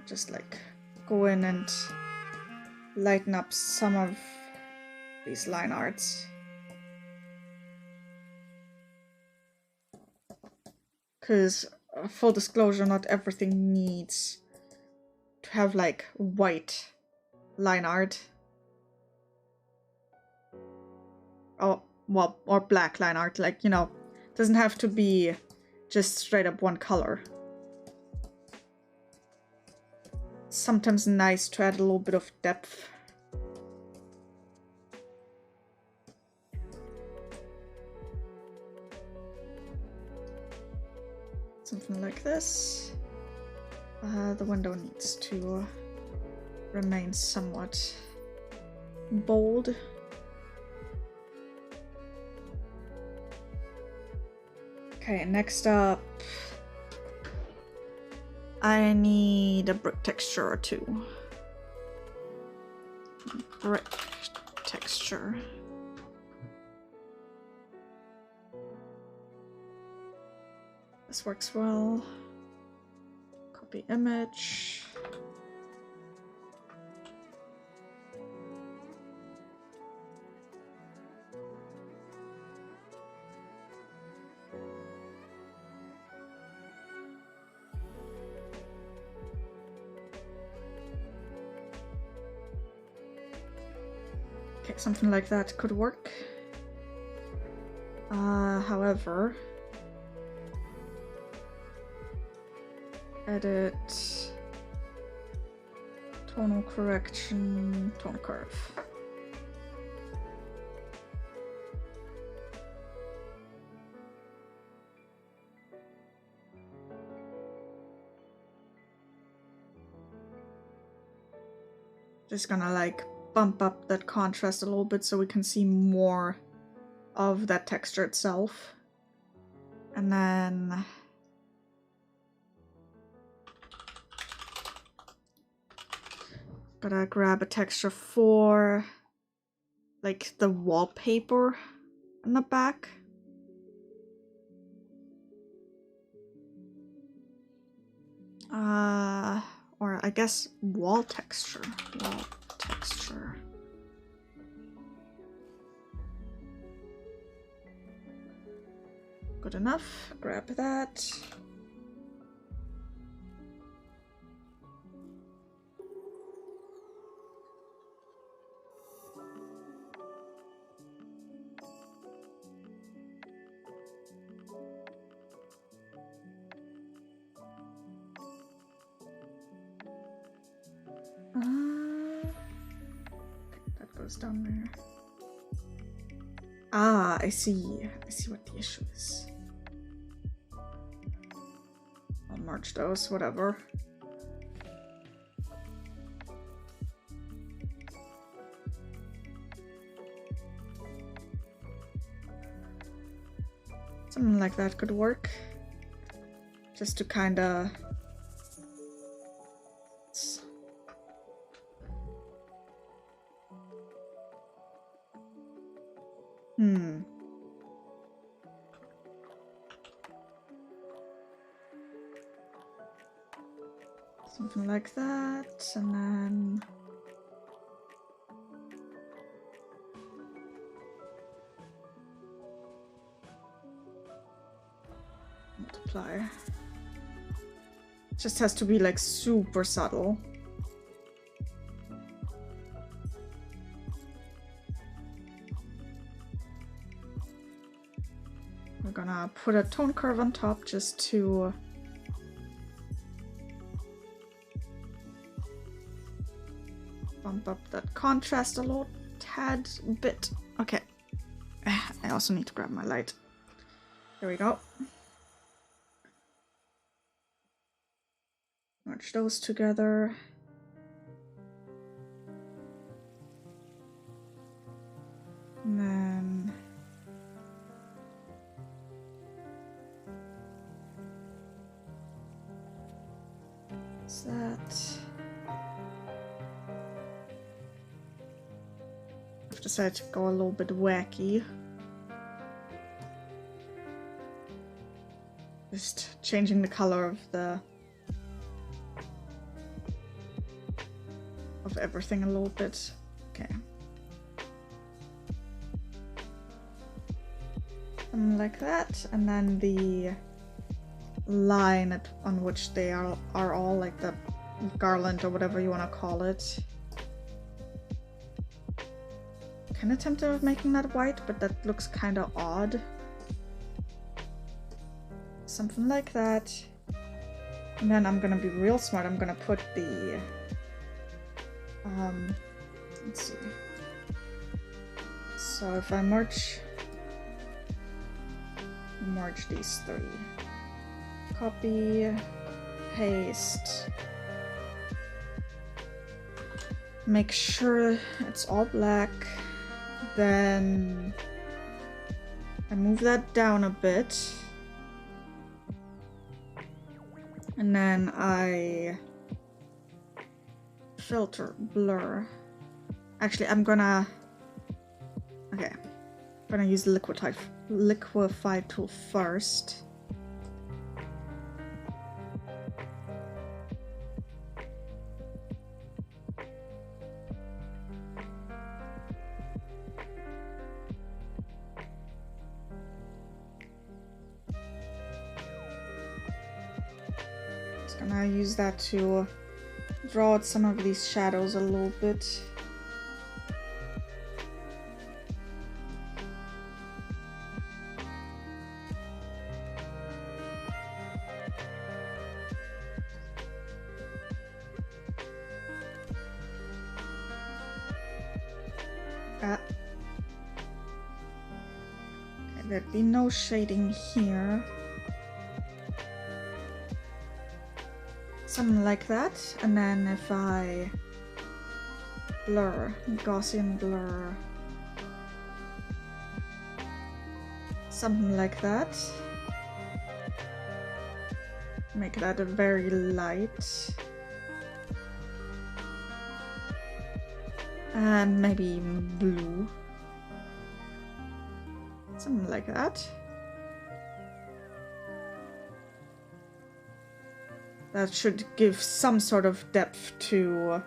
just like go in and lighten up some of these line arts. Because, full disclosure, not everything needs to have like white line art. Oh, well, or black line art, like, you know, doesn't have to be just straight up one color. Sometimes nice to add a little bit of depth. Something like this. The window needs to remain somewhat bold. Okay, next up, I need a brick texture or two. Brick texture. This works well. Copy image. Okay, something like that could work. However, edit, tonal correction, tone curve. Just gonna like bump up that contrast a little bit so we can see more of that texture itself. And then gotta grab a texture for like the wallpaper in the back. Or I guess wall texture. Wall texture. Good enough. Grab that. That goes down there. Ah, I see. I see what the issue is. I'll merge those, whatever. Something like that could work. Just to kinda... Something like that, and then multiply. It just has to be like super subtle. We're gonna put a tone curve on top just to bump up that contrast a little tad bit. Okay. I also need to grab my light. There we go. Merge those together. And then what's that? I've decided to go a little bit wacky. Just changing the color of everything a little bit. Okay. Something like that, and then the line on which they are all, like the garland or whatever you want to call it. Kind of tempted of making that white, but that looks kind of odd. Something like that. And then I'm gonna be real smart. I'm gonna put the let's see. So if I merge these three, copy, paste, make sure it's all black, then I move that down a bit, and then I filter, blur. Actually, I'm gonna use the liquify tool first. Just gonna use that to draw out some of these shadows a little bit. Okay, there'd be no shading here. Something like that, and then if I blur, Gaussian blur, something like that, make that a very light, and maybe even blue, something like that. That should give some sort of depth to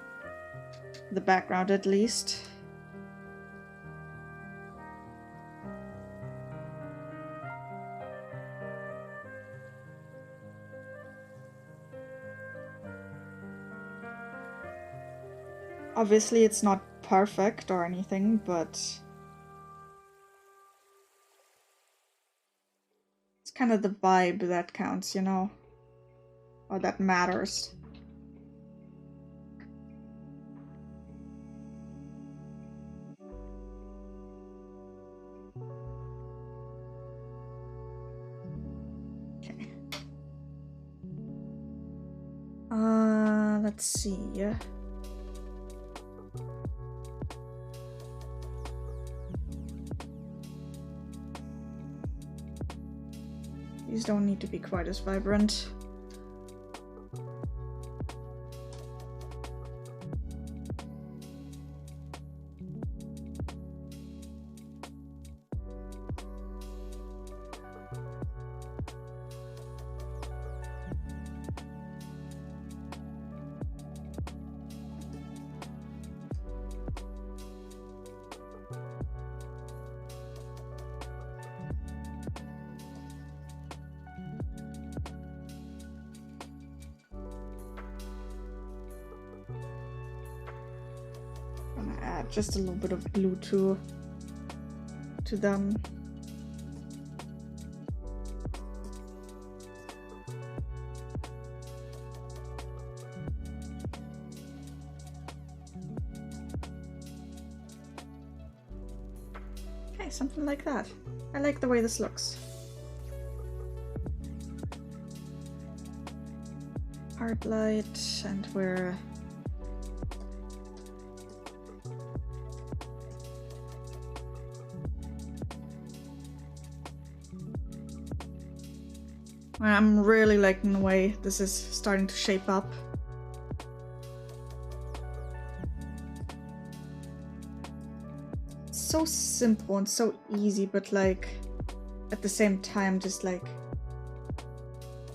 the background at least. Obviously it's not perfect or anything, but it's kind of the vibe that counts, you know? Or that matters. Okay. Let's see. These don't need to be quite as vibrant. add just a little bit of blue to them. Okay, something like that. I like the way this looks. Art light, and we're I'm really liking the way this is starting to shape up. It's so simple and so easy, but like at the same time, just like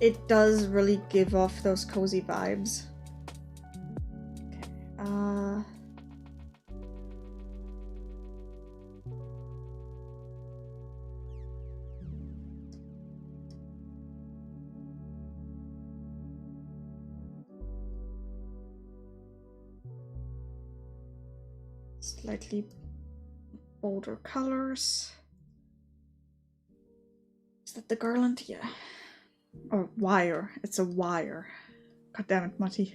it does really give off those cozy vibes. Okay, slightly bolder colors. Is that the garland? Yeah. Or wire. It's a wire. God damn it, Mutty.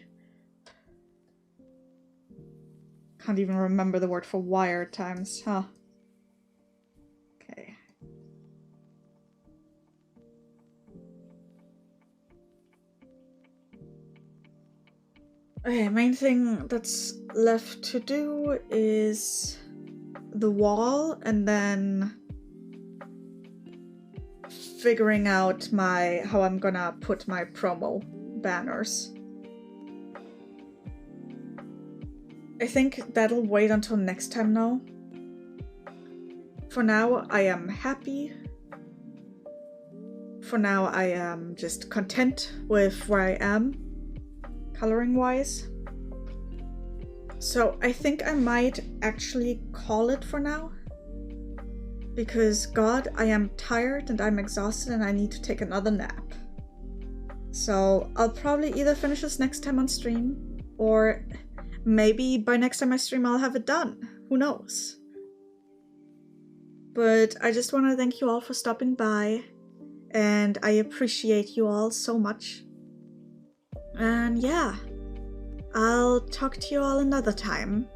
Can't even remember the word for wire at times, huh? Okay. Okay, main thing that's left to do is the wall, and then figuring out how I'm gonna put my promo banners. I think that'll wait until next time now. For now, I am happy. For now, I am just content with where I am, coloring wise. So I think I might actually call it for now. Because God, I am tired and I'm exhausted and I need to take another nap. So I'll probably either finish this next time on stream, or maybe by next time I stream I'll have it done. Who knows? But I just want to thank you all for stopping by, and I appreciate you all so much. And yeah, I'll talk to you all another time.